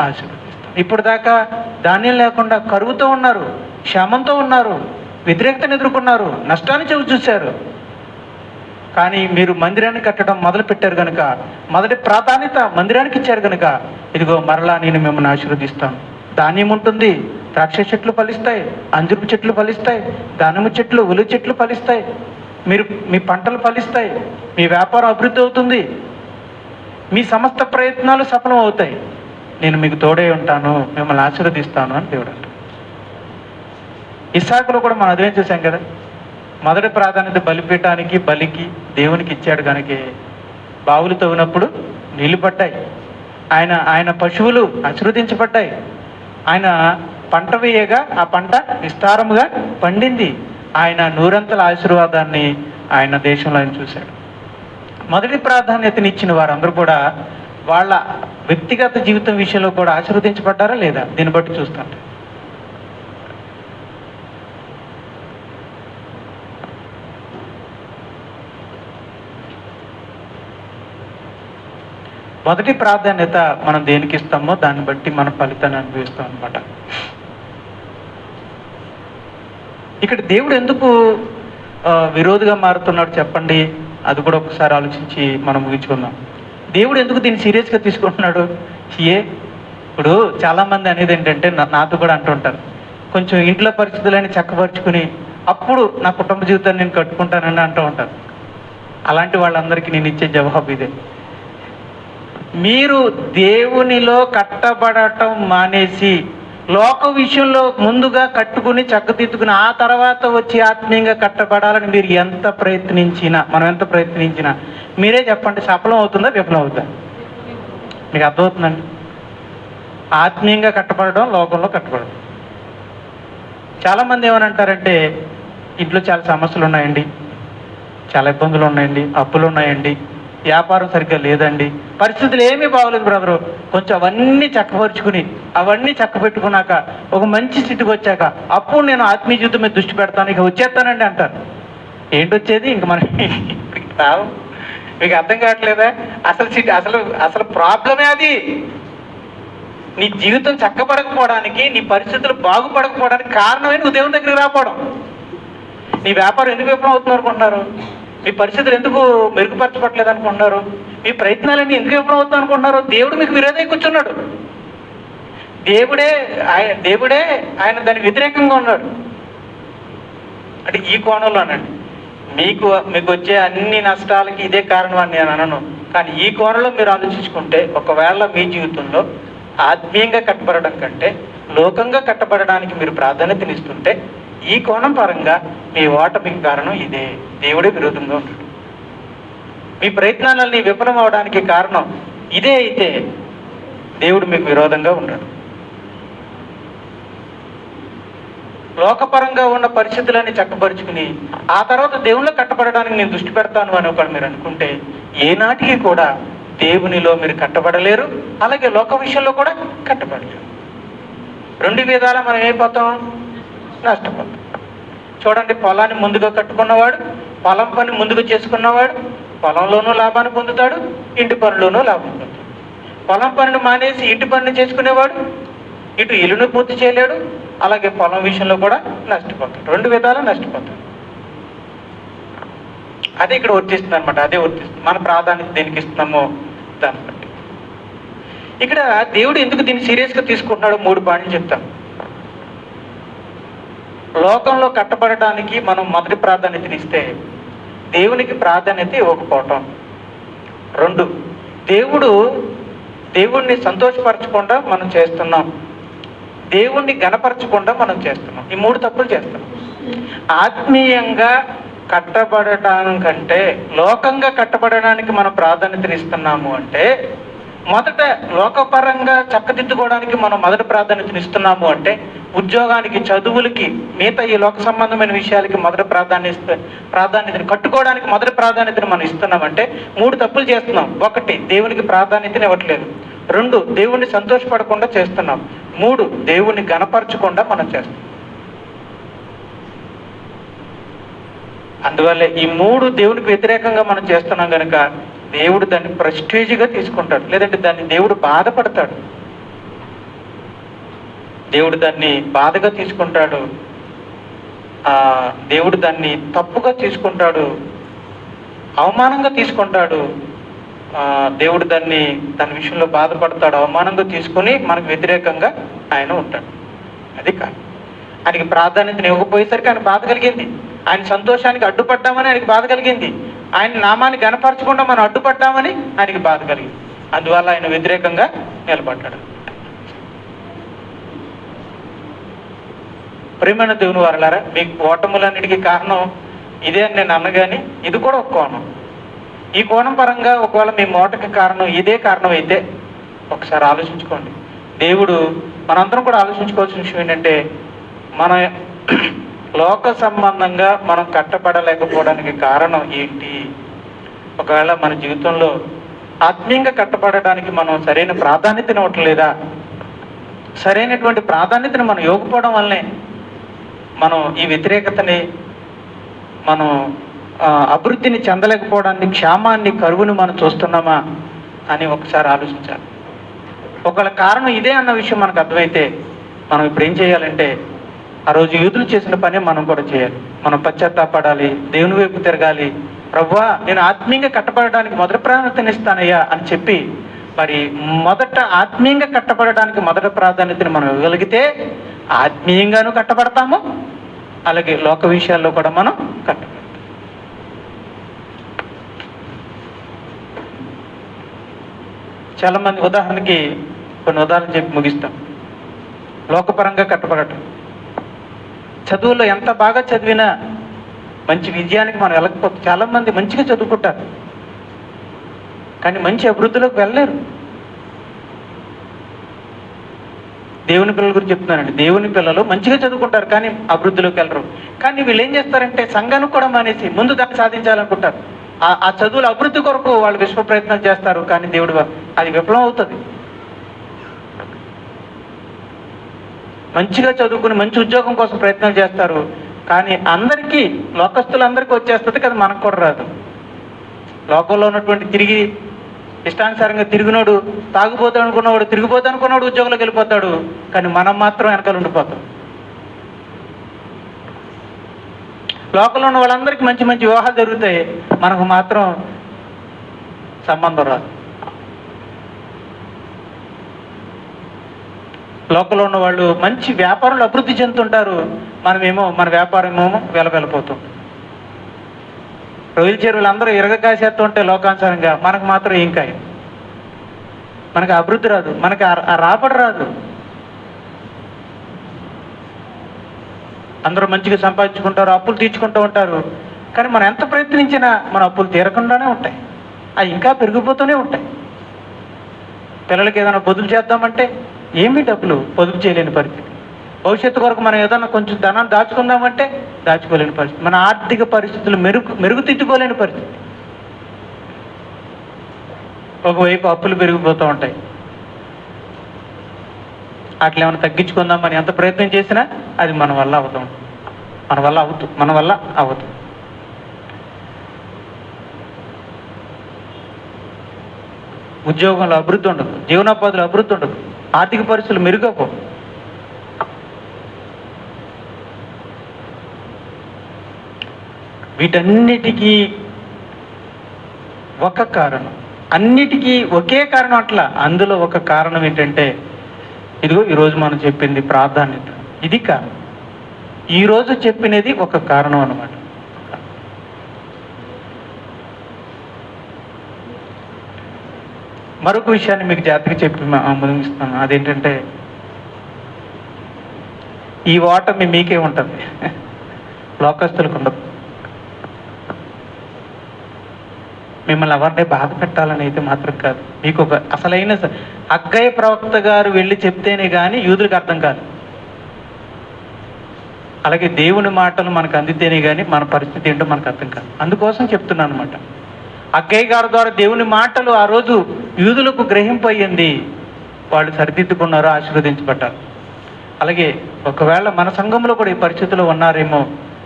ఆశీర్వదిస్తాను. ఇప్పుడు దాకా ధాన్యం లేకుండా కరువుతో ఉన్నారు, క్షేమంతో ఉన్నారు, వ్యతిరేకతను ఎదుర్కొన్నారు, నష్టాన్ని చూశారు. కానీ మీరు మందిరాన్ని కట్టడం మొదలు పెట్టారు కనుక, మొదటి ప్రాధాన్యత మందిరానికి ఇచ్చారు కనుక, ఇదిగో మరలా నేను మిమ్మల్ని ఆశీర్వదిస్తాను. ధాన్యం ఉంటుంది, ద్రాక్ష చెట్లు ఫలిస్తాయి, అంజూరపు చెట్లు ఫలిస్తాయి, దానిమ్మ చెట్లు, ఉల్లి చెట్లు ఫలిస్తాయి, మీ పంటలు ఫలిస్తాయి, మీ వ్యాపారం అభివృద్ధి అవుతుంది, మీ సమస్త ప్రయత్నాలు సఫలం అవుతాయి. నేను మీకు తోడే ఉంటాను, మిమ్మల్ని ఆశీర్వదిస్తాను అని దేవుడు అంటాడు. ఇస్సాకులో కూడా మనం అదే చూసాం కదా, మొదటి ప్రాధాన్యత బలిపీఠానికి, బలికి దేవునికి ఇచ్చాడు కనుక బావులు తవ్వినప్పుడు నీళ్లు పడ్డాయి, ఆయన పశువులు ఆశీర్వదించబడ్డాయి, ఆయన పంట వేయగా ఆ పంట విస్తారముగా పండింది. ఆయన నూరంతల ఆశీర్వాదాన్ని ఆయన దేశంలో ఆయన చూశాడు. మొదటి ప్రాధాన్యతనిచ్చిన వారందరూ కూడా వాళ్ళ వ్యక్తిగత జీవితం విషయంలో కూడా ఆశీర్వదించబడ్డారా లేదా, దీన్ని బట్టి చూస్తుంటే మొదటి ప్రాధాన్యత మనం దేనికి ఇస్తామో దాన్ని బట్టి మన ఫలితాన్ని అనుభవిస్తాం అనమాట. ఇక్కడ దేవుడు ఎందుకు విరోధిగా మారుతున్నాడు చెప్పండి, అది కూడా ఒకసారి ఆలోచించి మనం ముగించుకుందాం. దేవుడు ఎందుకు దీన్ని సీరియస్గా తీసుకుంటున్నాడు? ఇప్పుడు చాలామంది అనేది ఏంటంటే, నాతో కూడా అంటుంటారు, కొంచెం ఇంట్లో పరిస్థితులని చక్కపరుచుకుని అప్పుడు నా కుటుంబ జీవితాన్ని నేను కట్టుకుంటానని అంటూ ఉంటారు. అలాంటి వాళ్ళందరికీ నేను ఇచ్చే జవాబు ఇదే: మీరు దేవునిలో కట్టబడటం మానేసి లోక విషయంలో ముందుగా కట్టుకుని చక్కదిద్దుకుని ఆ తర్వాత వచ్చి ఆత్మీయంగా కట్టబడాలని మీరు మనం ఎంత ప్రయత్నించినా మీరే చెప్పండి, సఫలం అవుతుందా విఫలం అవుతుందా? మీకు అర్థమవుతుందండి? ఆత్మీయంగా కట్టబడడం, లోకంలో కట్టబడడం. చాలామంది ఏమనంటారంటే, ఇంట్లో చాలా సమస్యలు ఉన్నాయండి, చాలా ఇబ్బందులు ఉన్నాయండి, అప్పులు ఉన్నాయండి, వ్యాపారం సరిగ్గా లేదండి, పరిస్థితులు ఏమీ బాగోలేదు బ్రదరు, కొంచెం అవన్నీ చక్కపరుచుకుని అవన్నీ చక్కబెట్టుకున్నాక ఒక మంచి స్థితికి వచ్చాక అప్పుడు నేను ఆత్మీయ జీవితం మీద దృష్టి పెడతాను, ఇక వచ్చేస్తానండి అంటారు. ఏంటి వచ్చేది? ఇంక మనం ఇప్పటికి రావు. మీకు అర్థం కావట్లేదా? అసలు ప్రాబ్లమే అది. నీ జీవితం చక్కబడకపోవడానికి, నీ పరిస్థితులు బాగుపడకపోవడానికి కారణమే నువ్వు దేవుని దగ్గరికి రాకపోవడం. నీ వ్యాపారం ఎందుకు విఫలం అవుతుంది అనుకుంటున్నారు? మీ పరిస్థితులు ఎందుకు మెరుగుపరచబట్టలేదు అనుకుంటున్నారు? మీ ప్రయత్నాలన్నీ ఎందుకు విఫలం అవుతుంది అనుకుంటున్నారు? దేవుడు మీకు విరోధంగా కూర్చున్నాడు. దేవుడే ఆయన దానికి వ్యతిరేకంగా ఉన్నాడు. అంటే ఈ కోణంలోనండి మీకు వచ్చే అన్ని నష్టాలకి ఇదే కారణం అని నేను అనను. కానీ ఈ కోణంలో మీరు ఆలోచించుకుంటే, ఒకవేళ మీ జీవితంలో ఆత్మీయంగా కట్టబడడం కంటే లోకంగా కట్టబడడానికి మీరు ప్రాధాన్యతనిస్తుంటే, ఈ కోణం పరంగా మీ ఓటమికి కారణం ఇదే. దేవుడే విరోధంగా ఉంటాడు. మీ ప్రయత్నాలన్నీ విఫలం అవడానికి కారణం ఇదే అయితే దేవుడు మీకు విరోధంగా ఉన్నాడు. లోకపరంగా ఉన్న పరిస్థితులన్నీ చక్కపరుచుకుని ఆ తర్వాత దేవుళ్ళు కట్టబడడానికి నేను దృష్టి పెడతాను అని ఒకటి మీరు అనుకుంటే, ఏనాటికి కూడా దేవునిలో మీరు కట్టబడలేరు, అలాగే లోక విషయంలో కూడా కట్టబడలేరు. రెండు విధాలా మనం ఏమైపోతాం? నష్టపోతాం. చూడండి, పొలాన్ని ముందుగా కట్టుకున్నవాడు, పొలం పని ముందుగా చేసుకున్నవాడు పొలంలోనూ లాభాన్ని పొందుతాడు, ఇంటి పనిలోనూ లాభం పొందుతాడు. పొలం పనిని మానేసి ఇంటి పనిని చేసుకునేవాడు ఇటు ఇల్లును పూర్తి చేయలేడు, అలాగే పొలం విషయంలో కూడా నష్టపోతాడు. రెండు విధాలా నష్టపోతాడు. అదే ఇక్కడ వర్తిస్తుంది అనమాట. అదే వర్తిస్తుంది. మన ప్రాధాన్యత దేనికి ఇస్తున్నామో దాన్ని బట్టి. ఇక్కడ దేవుడు ఎందుకు దీన్ని సీరియస్గా తీసుకుంటున్నాడో 3 పాయింట్లు చెప్తాను. లోకంలో కట్టబడటానికి మనం మొదటి ప్రాధాన్యతనిస్తే దేవునికి ప్రాధాన్యత ఇవ్వకపోవటం. 2, దేవుణ్ణి సంతోషపరచకుండా మనం చేస్తున్నాం, దేవుణ్ణి గణపరచకుండా మనం చేస్తున్నాం. ఈ 3 తప్పులు చేస్తున్నాం. ఆత్మీయంగా కట్టబడటానికంటే లోకంగా కట్టబడడానికి మనం ప్రాధాన్యతనిస్తున్నాము అంటే, మొదట లోకపరంగా చక్కదిద్దుకోవడానికి మనం మొదటి ప్రాధాన్యతనిస్తున్నాము అంటే, ఉద్యోగానికి, చదువులకి, మిగతా ఈ లోక సంబంధమైన విషయాలకి మొదటి ప్రాధాన్యతని కట్టుకోవడానికి మొదటి ప్రాధాన్యతని మనం ఇస్తున్నామంటే 3 తప్పులు చేస్తున్నాం. 1, దేవునికి ప్రాధాన్యతని ఇవ్వట్లేదు. 2, దేవుణ్ణి సంతోషపడకుండా చేస్తున్నాం. 3, దేవుణ్ణి గణపరచకుండా మనం చేస్తున్నాం. అందువల్ల ఈ 3 దేవునికి వ్యతిరేకంగా మనం చేస్తున్నాం కనుక దేవుడు దాన్ని ప్రెస్టేజ్గా తీసుకుంటాడు, లేదంటే దాన్ని దేవుడు బాధపడతాడు. దేవుడు దాన్ని బాధగా తీసుకుంటాడు, దేవుడు దాన్ని తప్పుగా తీసుకుంటాడు, అవమానంగా తీసుకుంటాడు. దేవుడు దాన్ని దాని విషయంలో బాధపడతాడు, అవమానంగా తీసుకొని మనకు వ్యతిరేకంగా ఆయన ఉంటాడు. అది కాదు, ఆయనకి ప్రాధాన్యతను ఇవ్వకపోయేసరికి ఆయన బాధ కలిగింది. ఆయన సంతోషానికి అడ్డుపడ్డామని ఆయనకి బాధ కలిగింది. ఆయన నామాన్ని గణపరచకుండా మనం అడ్డుపడ్డామని ఆయనకి బాధ కలిగింది. అందువల్ల ఆయన వ్యతిరేకంగా నిలబడ్డాడు. ప్రియమైన దేవుని వారలారా, మీకు ఓటములన్నిటికీ కారణం ఇదే అని నేను అన్నగాని ఇది కూడా ఒక కోణం. ఈ కోణం పరంగా ఒకవేళ మీ మోటకి కారణం ఇదే కారణం అయితే ఒకసారి ఆలోచించుకోండి. దేవుడు, మనందరం కూడా ఆలోచించుకోవాల్సిన విషయం ఏంటంటే, మన లోక సంబంధంగా మనం కట్టబడలేకపోవడానికి కారణం ఏంటి? ఒకవేళ మన జీవితంలో ఆత్మీయంగా కట్టబడడానికి మనం సరైన ప్రాధాన్యతను ఇవ్వట్లేదా? సరైనటువంటి ప్రాధాన్యతను మనం ఇవ్వకపోవడం వల్లనే మనం ఈ వ్యతిరేకతని, మనం అభివృద్ధిని చెందలేకపోవడాన్ని, క్షేమాన్ని, కరువుని మనం చూస్తున్నామా అని ఒకసారి ఆలోచించాలి. ఒకవేళ కారణం ఇదే అన్న విషయం మనకు అర్థమైతే మనం ఇప్పుడు ఏం చేయాలంటే, ఆ రోజు యూదులు చేసిన పని మనం కూడా చేయాలి. మనం పశ్చాత్తాపడాలి, దేవుని వైపు తిరగాలి. ప్రభువా, నేను ఆత్మీయంగా కట్టబడడానికి మొదటి ప్రాధాన్యతనిస్తానయ్యా అని చెప్పి, మరి మొదట ఆత్మీయంగా కట్టబడడానికి మొదటి ప్రాధాన్యతని మనం ఇవ్వగలిగితే ఆత్మీయంగానూ కట్టబడతాము, అలాగే లోక విషయాల్లో కూడా మనం కట్టబడతాం. చాలా మంది, ఉదాహరణకి కొన్ని ఉదాహరణలు చెప్పి ముగిస్తాం. లోకపరంగా కట్టబడటం, చదువులో ఎంత బాగా చదివినా మంచి విజయానికి మనం వెళ్ళకపోతే, చాలా మంది మంచిగా చదువుకుంటారు కానీ మంచి అభివృద్ధిలోకి వెళ్ళలేరు. దేవుని పిల్లల గురించి చెప్తున్నానండి. దేవుని పిల్లలు మంచిగా చదువుకుంటారు కానీ అభివృద్ధిలోకి వెళ్ళరు. కానీ వీళ్ళు ఏం చేస్తారంటే, సంఘానికి కూడా మానేసి ముందు దాన్ని సాధించాలనుకుంటారు. ఆ చదువుల అభివృద్ధి కొరకు వాళ్ళు విశ్వ ప్రయత్నాలు చేస్తారు, కానీ దేవుడు అది విఫలం అవుతుంది. మంచిగా చదువుకుని మంచి ఉద్యోగం కోసం ప్రయత్నాలు చేస్తారు, కానీ అందరికీ, లోకస్తులందరికీ వచ్చేస్తుంది కదా, మనకు కూడా రాదు. లోకంలో ఉన్నటువంటి తిరిగి ఇష్టానుసారంగా తిరిగినోడు, తాగుపోతా అనుకున్నవాడు, తిరిగిపోతా అనుకున్నవాడు ఉద్యోగంలోకి వెళ్ళిపోతాడు, కానీ మనం మాత్రం వెనకాల ఉండిపోతాం. లోకంలో ఉన్న వాళ్ళందరికీ మంచి మంచి వివాహాలు జరుగుతాయి, మనకు మాత్రం సంబంధం రాదు. లోకంలో ఉన్న వాళ్ళు మంచి వ్యాపారంలో అభివృద్ధి చెందుతుంటారు, మనమేమో మన వ్యాపారం ఏమో వెళ్ళిపోతాం. రొయ్యల చెరువులు అందరూ ఇరగకాసేస్తూ ఉంటే లోకానుసారంగా, మనకు మాత్రం ఏం కాయ, మనకు అభివృద్ధి రాదు, మనకు రాబడి రాదు. అందరూ మంచిగా సంపాదించుకుంటారు, అప్పులు తీర్చుకుంటూ ఉంటారు, కానీ మనం ఎంత ప్రయత్నించినా మన అప్పులు తీరకుండానే ఉంటాయి, అవి ఇంకా పెరిగిపోతూనే ఉంటాయి. పిల్లలకి ఏదైనా పొదుపు చేద్దామంటే ఏమీ డబ్బులు పొదుపు చేయలేని పరిస్థితి. భవిష్యత్తు కొరకు మనం ఏదైనా కొంచెం ధనాన్ని దాచుకుందామంటే దాచుకోలేని పరిస్థితి. మన ఆర్థిక పరిస్థితులు మెరుగుతిద్దుకోలేని పరిస్థితి. ఒకవైపు అప్పులు పెరిగిపోతూ ఉంటాయి. అట్లా ఏమైనా తగ్గించుకుందామని ఎంత ప్రయత్నం చేసినా అది మన వల్ల అవుతుంది. ఉద్యోగంలో అభివృద్ధి ఉండదు, జీవనోపాధిలో అభివృద్ధి ఉండదు, ఆర్థిక పరిస్థితులు మెరుగవు. వీటన్నిటికీ ఒక కారణం, అన్నిటికీ ఒకే కారణం అట్లా. అందులో ఒక కారణం ఏంటంటే, ఇదిగో ఈరోజు మనం చెప్పింది ప్రాధాన్యత. ఇది కారణం. ఈరోజు చెప్పినది ఒక కారణం అన్నమాట. మరొక విషయాన్ని మీకు జాగ్రత్తగా చెప్పి ముగిస్తాను. అదేంటంటే, ఈ ఓటమి మీకే ఉంటుంది, లోకస్తులకు ఉండదు. మిమ్మల్ని ఎవరిని బాధ పెట్టాలని అయితే మాత్రం కాదు. మీకు ఒక అసలైన హగ్గయి ప్రవక్త గారు వెళ్ళి చెప్తేనే కానీ యూదులకు అర్థం కాదు. అలాగే దేవుని మాటలు మనకు అందితేనే కానీ మన పరిస్థితి ఏంటో మనకు అర్థం కాదు. అందుకోసం చెప్తున్నాను అనమాట. హగ్గయి గారి ద్వారా దేవుని మాటలు ఆ రోజు యూదులకు గ్రహింపు అయ్యింది, వాళ్ళు సరిదిద్దుకున్నారు, ఆశీర్వదించబడ్డారు. అలాగే ఒకవేళ మన సంఘంలో కూడా ఈ పరిస్థితుల్లో ఉన్నారేమో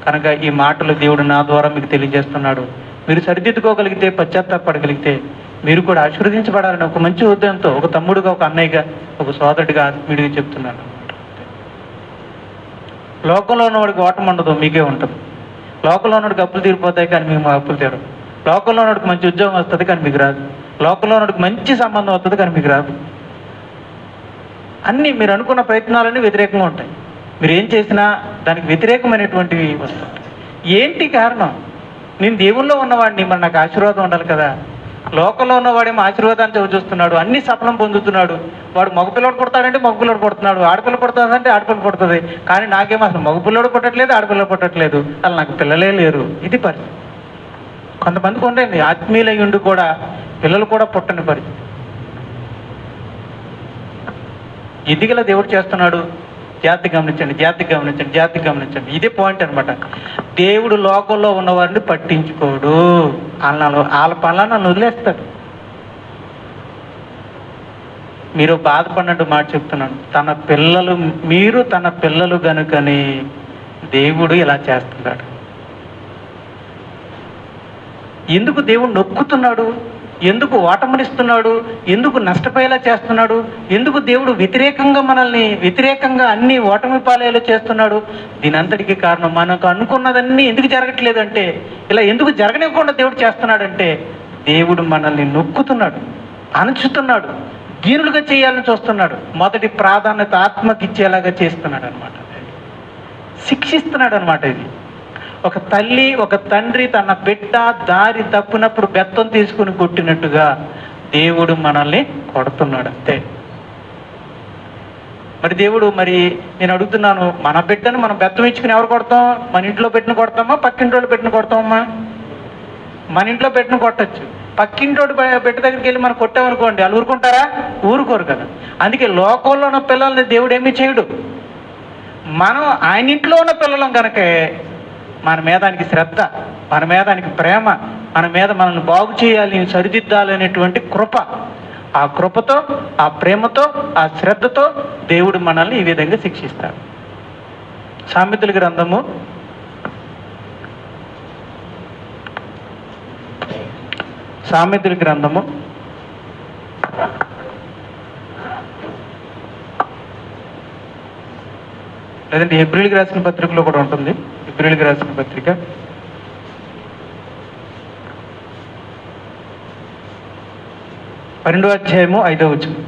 కనుక ఈ మాటలు దేవుడు నా ద్వారా మీకు తెలియజేస్తున్నాడు. మీరు సరిదిద్దుకోగలిగితే, పశ్చాత్తాపడగలిగితే మీరు కూడా ఆశీర్వదించబడాలని ఒక మంచి ఉద్యమంతో, ఒక తమ్ముడుగా, ఒక అన్నయ్యగా, ఒక సోదరుడిగా, ఆత్మీయుడిగా చెప్తున్నాను. లోకంలో ఉన్నవాడికి ఓటమి ఉండదు, మీకే ఉంటుంది. లోకంలో ఉన్నవాడికి అప్పులు తీరిపోతాయి కానీ మీకు అప్పులు తీరవు. లోకంలో ఉన్నవాడికి మంచి ఉద్యోగం వస్తుంది కానీ మీకు రాదు. లోకంలో ఉన్నవాడికి మంచి సంబంధం వస్తుంది కానీ మీకు రాదు. అన్నీ మీరు అనుకున్న ప్రయత్నాలన్నీ వ్యతిరేకంగా ఉంటాయి. మీరు ఏం చేసినా దానికి వ్యతిరేకమైనటువంటివి వస్తుంటాయి. ఏంటి కారణం? నేను దేవుల్లో ఉన్నవాడిని, మరి నాకు ఆశీర్వాదం ఉండాలి కదా. లోకంలో ఉన్నవాడేమో ఆశీర్వాదాన్ని చవి చూస్తున్నాడు, అన్ని సఫలం పొందుతున్నాడు. వాడు మగపిల్లడు పుడతాడంటే మగపిల్లడు పుడుతున్నాడు, ఆడపిల్ల పుడుతుందంటే ఆడపిల్ల పుడుతుంది. కానీ నాకేమో అసలు మగపిల్లడు పుట్టట్లేదు, ఆడపిల్ల పుట్టట్లేదు, అసలు నాకు పిల్లలే లేరు. ఇది పరిస్థితి. కొంతమందికి ఉండండి, ఆత్మీయులయ్యుండి కూడా పిల్లలు కూడా పుట్టని పరిస్థితి. ఎదిగల దేవుడు చేస్తున్నాడు. జాతి గమనించండి, జాతి గమనించండి, జాతి గమనించండి. ఇదే పాయింట్ అనమాట. దేవుడు లోకంలో ఉన్నవారిని పట్టించుకోడు, వాళ్ళ పనులను వదిలేస్తాడు. మీరు బాధపడినట్టు మాట చెప్తున్నాను. మీరు తన పిల్లలు గనుకని దేవుడు ఇలా చేస్తున్నాడు. ఎందుకు దేవుడు నొక్కుతున్నాడు? ఎందుకు ఓటమినిస్తున్నాడు? ఎందుకు నష్టపోయేలా చేస్తున్నాడు? ఎందుకు దేవుడు వ్యతిరేకంగా అన్ని ఓటమి పాలేలా చేస్తున్నాడు? దీని అంతటికి కారణం మనకు అనుకున్నదన్నీ ఎందుకు జరగట్లేదంటే, ఇలా ఎందుకు జరగనివ్వకుండా దేవుడు చేస్తున్నాడంటే, దేవుడు మనల్ని నొక్కుతున్నాడు, అణచుతున్నాడు, దీనులుగా చేయాలని చూస్తున్నాడు. మొదటి ప్రాధాన్యత ఆత్మకి ఇచ్చేలాగా చేస్తున్నాడు అనమాట. శిక్షిస్తున్నాడు అనమాట. ఇది ఒక తల్లి, ఒక తండ్రి తన బిడ్డ దారి తప్పినప్పుడు బెత్తం తీసుకుని కొట్టినట్టుగా దేవుడు మనల్ని కొడుతున్నాడు అంతే. మరి నేను అడుగుతున్నాను, మన బిడ్డను మనం బెత్తం ఇచ్చుకుని ఎవరు కొడతాం? మన ఇంట్లో పెట్టిన కొడతామా, పక్కింటోళ్ళు పెట్టిన కొడతామా? మన ఇంట్లో పెట్టిన కొట్టచ్చు. పక్కింటోడు బిడ్డ దగ్గరికి వెళ్ళి మనం కొట్టామనుకోండి, వాళ్ళు ఊరుకుంటారా? ఊరుకోరు కదా. అందుకే లోకంలో ఉన్న పిల్లల్ని దేవుడు ఏమీ చేయడు. మనం ఆయన ఇంట్లో ఉన్న పిల్లలం కనుకే మన మీద ఆయనకి శ్రద్ధ, మన మీద ఆయనకి ప్రేమ, మన మీద మనల్ని బాగు చేయాలి, సరిదిద్దాలి అనేటువంటి కృప. ఆ కృపతో, ఆ ప్రేమతో, ఆ శ్రద్ధతో దేవుడు మనల్ని ఈ విధంగా శిక్షిస్తాడు. సామెతల గ్రంథము 12 లేదంటే ఏప్రిల్కి రాసిన పత్రికలో కూడా ఉంటుంది. ఏప్రిల్కి రాసిన పత్రిక 12వ అధ్యాయము 5వ వచనం.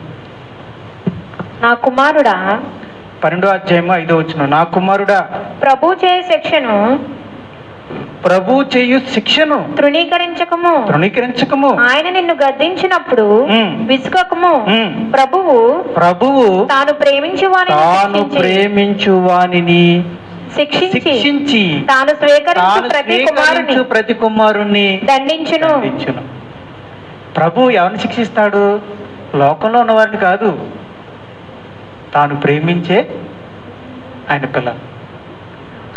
నా కుమారుడా, 12వ అధ్యాయము 5వ వచనం. నా కుమారుడా, ప్రభు చేయు శిక్షను తృణీకరించకము. ఆయన నిన్ను గద్దించినప్పుడు విసుకకము. ప్రభువు తాను ప్రేమించు వానిని శిక్షించి తాను స్వీకరించు ప్రతి కుమారుణ్ణి దండించును. ప్రభు ఎవరిని శిక్షిస్తాడు? లోకంలో ఉన్నవారిని కాదు, తాను ప్రేమించే ఆయన పిల్లలు.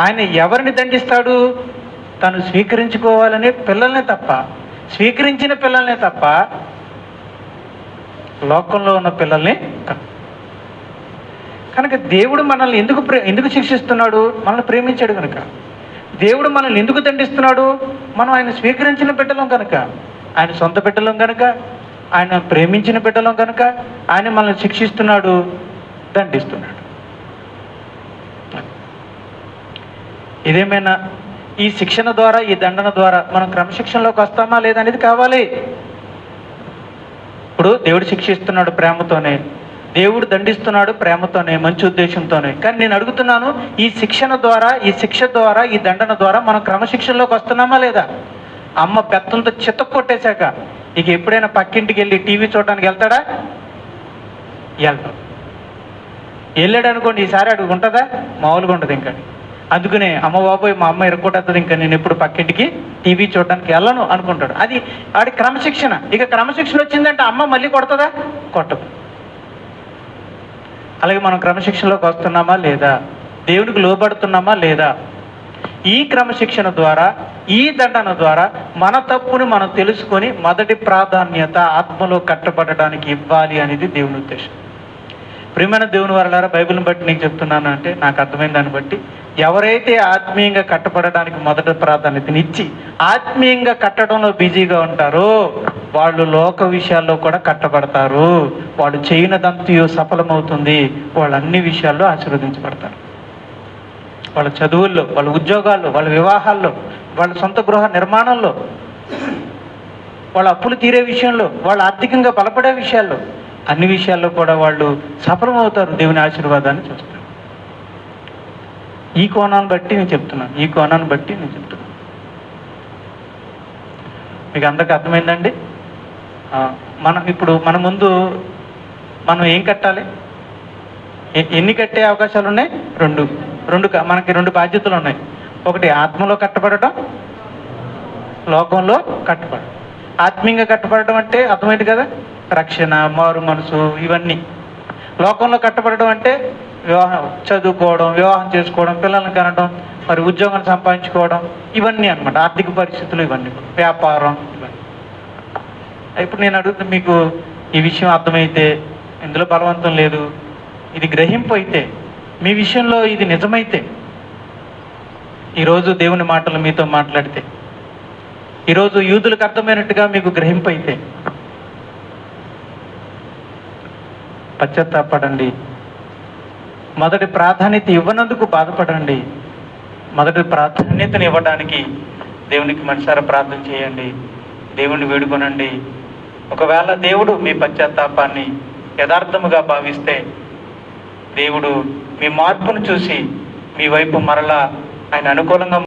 ఆయన ఎవరిని దండిస్తాడు? తను స్వీకరించుకోవాలనే పిల్లల్నే తప్ప, స్వీకరించిన పిల్లల్నే తప్ప లోకంలో ఉన్న పిల్లల్ని కాదు. కనుక దేవుడు మనల్ని ఎందుకు శిక్షిస్తున్నాడు? మనల్ని ప్రేమించాడు కనుక. దేవుడు మనల్ని ఎందుకు దండిస్తున్నాడు? మనం ఆయన స్వీకరించిన బిడ్డలం కనుక, ఆయన సొంత బిడ్డలం కనుక, ఆయన ప్రేమించిన బిడ్డలం కనుక ఆయన మనల్ని శిక్షిస్తున్నాడు, దండిస్తున్నాడు. ఇదేమైనా ఈ శిక్షణ ద్వారా, ఈ దండన ద్వారా మనం క్రమశిక్షణలోకి వస్తామా లేదా అనేది కావాలి. ఇప్పుడు దేవుడు శిక్షిస్తున్నాడు ప్రేమతోనే, దేవుడు దండిస్తున్నాడు ప్రేమతోనే, మంచి ఉద్దేశంతోనే. కానీ నేను అడుగుతున్నాను, ఈ శిక్ష ద్వారా, ఈ దండన ద్వారా మనం క్రమశిక్షణలోకి వస్తున్నామా లేదా? అమ్మ బెత్తంతో చిత్త కొట్టేశాక ఇక ఎప్పుడైనా పక్కింటికి వెళ్ళి టీవీ చూడడానికి వెళ్తాడా? వెళ్తాం. వెళ్ళాడు అనుకోండి, ఈసారి అడుగు ఉంటుందా? మామూలుగా ఉంటుంది. ఇంకా అందుకనే అమ్మ బాబోయ్ మా అమ్మ ఇరుక్కొట్టేస్తుంది, ఇంకా నేను ఎప్పుడు పక్కింటికి టీవీ చూడడానికి వెళ్ళను అనుకుంటాడు. అది వాడి క్రమశిక్షణ. ఇక క్రమశిక్షణ వచ్చిందంటే అమ్మ మళ్ళీ కొడుతుందా? కొట్టదు. అలాగే మనం క్రమశిక్షణలోకి వస్తున్నామా లేదా? దేవునికి లోబడుతున్నామా లేదా? ఈ క్రమశిక్షణ ద్వారా, ఈ దండన ద్వారా మన తప్పును మనం తెలుసుకొని మొదటి ప్రాధాన్యత ఆత్మలో కట్టబడడానికి ఇవ్వాలి అనేది దేవుని ఉద్దేశం. ప్రియమైన దేవుని వారలారా, బైబిల్ని బట్టి నీకు చెప్తున్నాను అంటే, నాకు అర్థమైన దాన్ని బట్టి ఎవరైతే ఆత్మీయంగా కట్టబడడానికి మొదటి ప్రాధాన్యతనిచ్చి ఆత్మీయంగా కట్టడంలో బిజీగా ఉంటారో వాళ్ళు లోక విషయాల్లో కూడా కట్టబడతారు. వాళ్ళు చేయనదంతయు సఫలమవుతుంది. వాళ్ళు అన్ని విషయాల్లో ఆశీర్వదించబడతారు. వాళ్ళ చదువుల్లో, వాళ్ళ ఉద్యోగాల్లో, వాళ్ళ వివాహాల్లో, వాళ్ళ సొంత గృహ నిర్మాణంలో, వాళ్ళ అప్పులు తీరే విషయంలో, వాళ్ళ ఆర్థికంగా బలపడే విషయాల్లో, అన్ని విషయాల్లో కూడా వాళ్ళు సఫలమవుతారు. దేవుని ఆశీర్వాదాన్ని చూస్తారు. ఈ కోణాన్ని బట్టి నేను చెప్తున్నాను. మీకు అందరికీ అర్థమైందండి? మన ముందు మనం ఏం కట్టాలి? ఎన్ని కట్టే అవకాశాలు ఉన్నాయి? మనకి రెండు బాధ్యతలు ఉన్నాయి. ఒకటి ఆత్మలో కట్టబడటం, లోకంలో కట్టబడటం. ఆత్మీయంగా కట్టబడటం అంటే అర్థమైంది కదా, రక్షణ, మారు మనసు, ఇవన్నీ. లోకంలో కట్టబడటం అంటే చదువుకోవడం, వివాహం చేసుకోవడం, పిల్లల్ని కనడం, మరి ఉద్యోగం సంపాదించుకోవడం, ఇవన్నీ అన్నమాట. ఆర్థిక పరిస్థితులు ఇవన్నీ, వ్యాపారం, ఇవన్నీ. ఇప్పుడు నేను అడుగుతున్నా, మీకు ఈ విషయం అర్థమైతే, ఇందులో బలవంతం లేదు, ఇది గ్రహింపు అయితే, మీ విషయంలో ఇది నిజమైతే, ఈరోజు దేవుని మాటలు మీతో మాట్లాడితే, ఈరోజు యూదులకు అర్థమైనట్టుగా మీకు గ్రహింపు అయితే, పశ్చాత్తాపడండి. మొదటి ప్రాధాన్యత ఇవ్వనందుకు బాధపడండి. మొదటి ప్రాధాన్యతను ఇవ్వడానికి దేవునికి మనసారా ప్రార్థన చేయండి. దేవుణ్ణి వేడుకొనండి. ఒకవేళ దేవుడు మీ పశ్చాత్తాపాన్ని యథార్థముగా భావిస్తే, దేవుడు మీ మార్పును చూసి మీ వైపు మరలా ఆయన అనుకూలంగా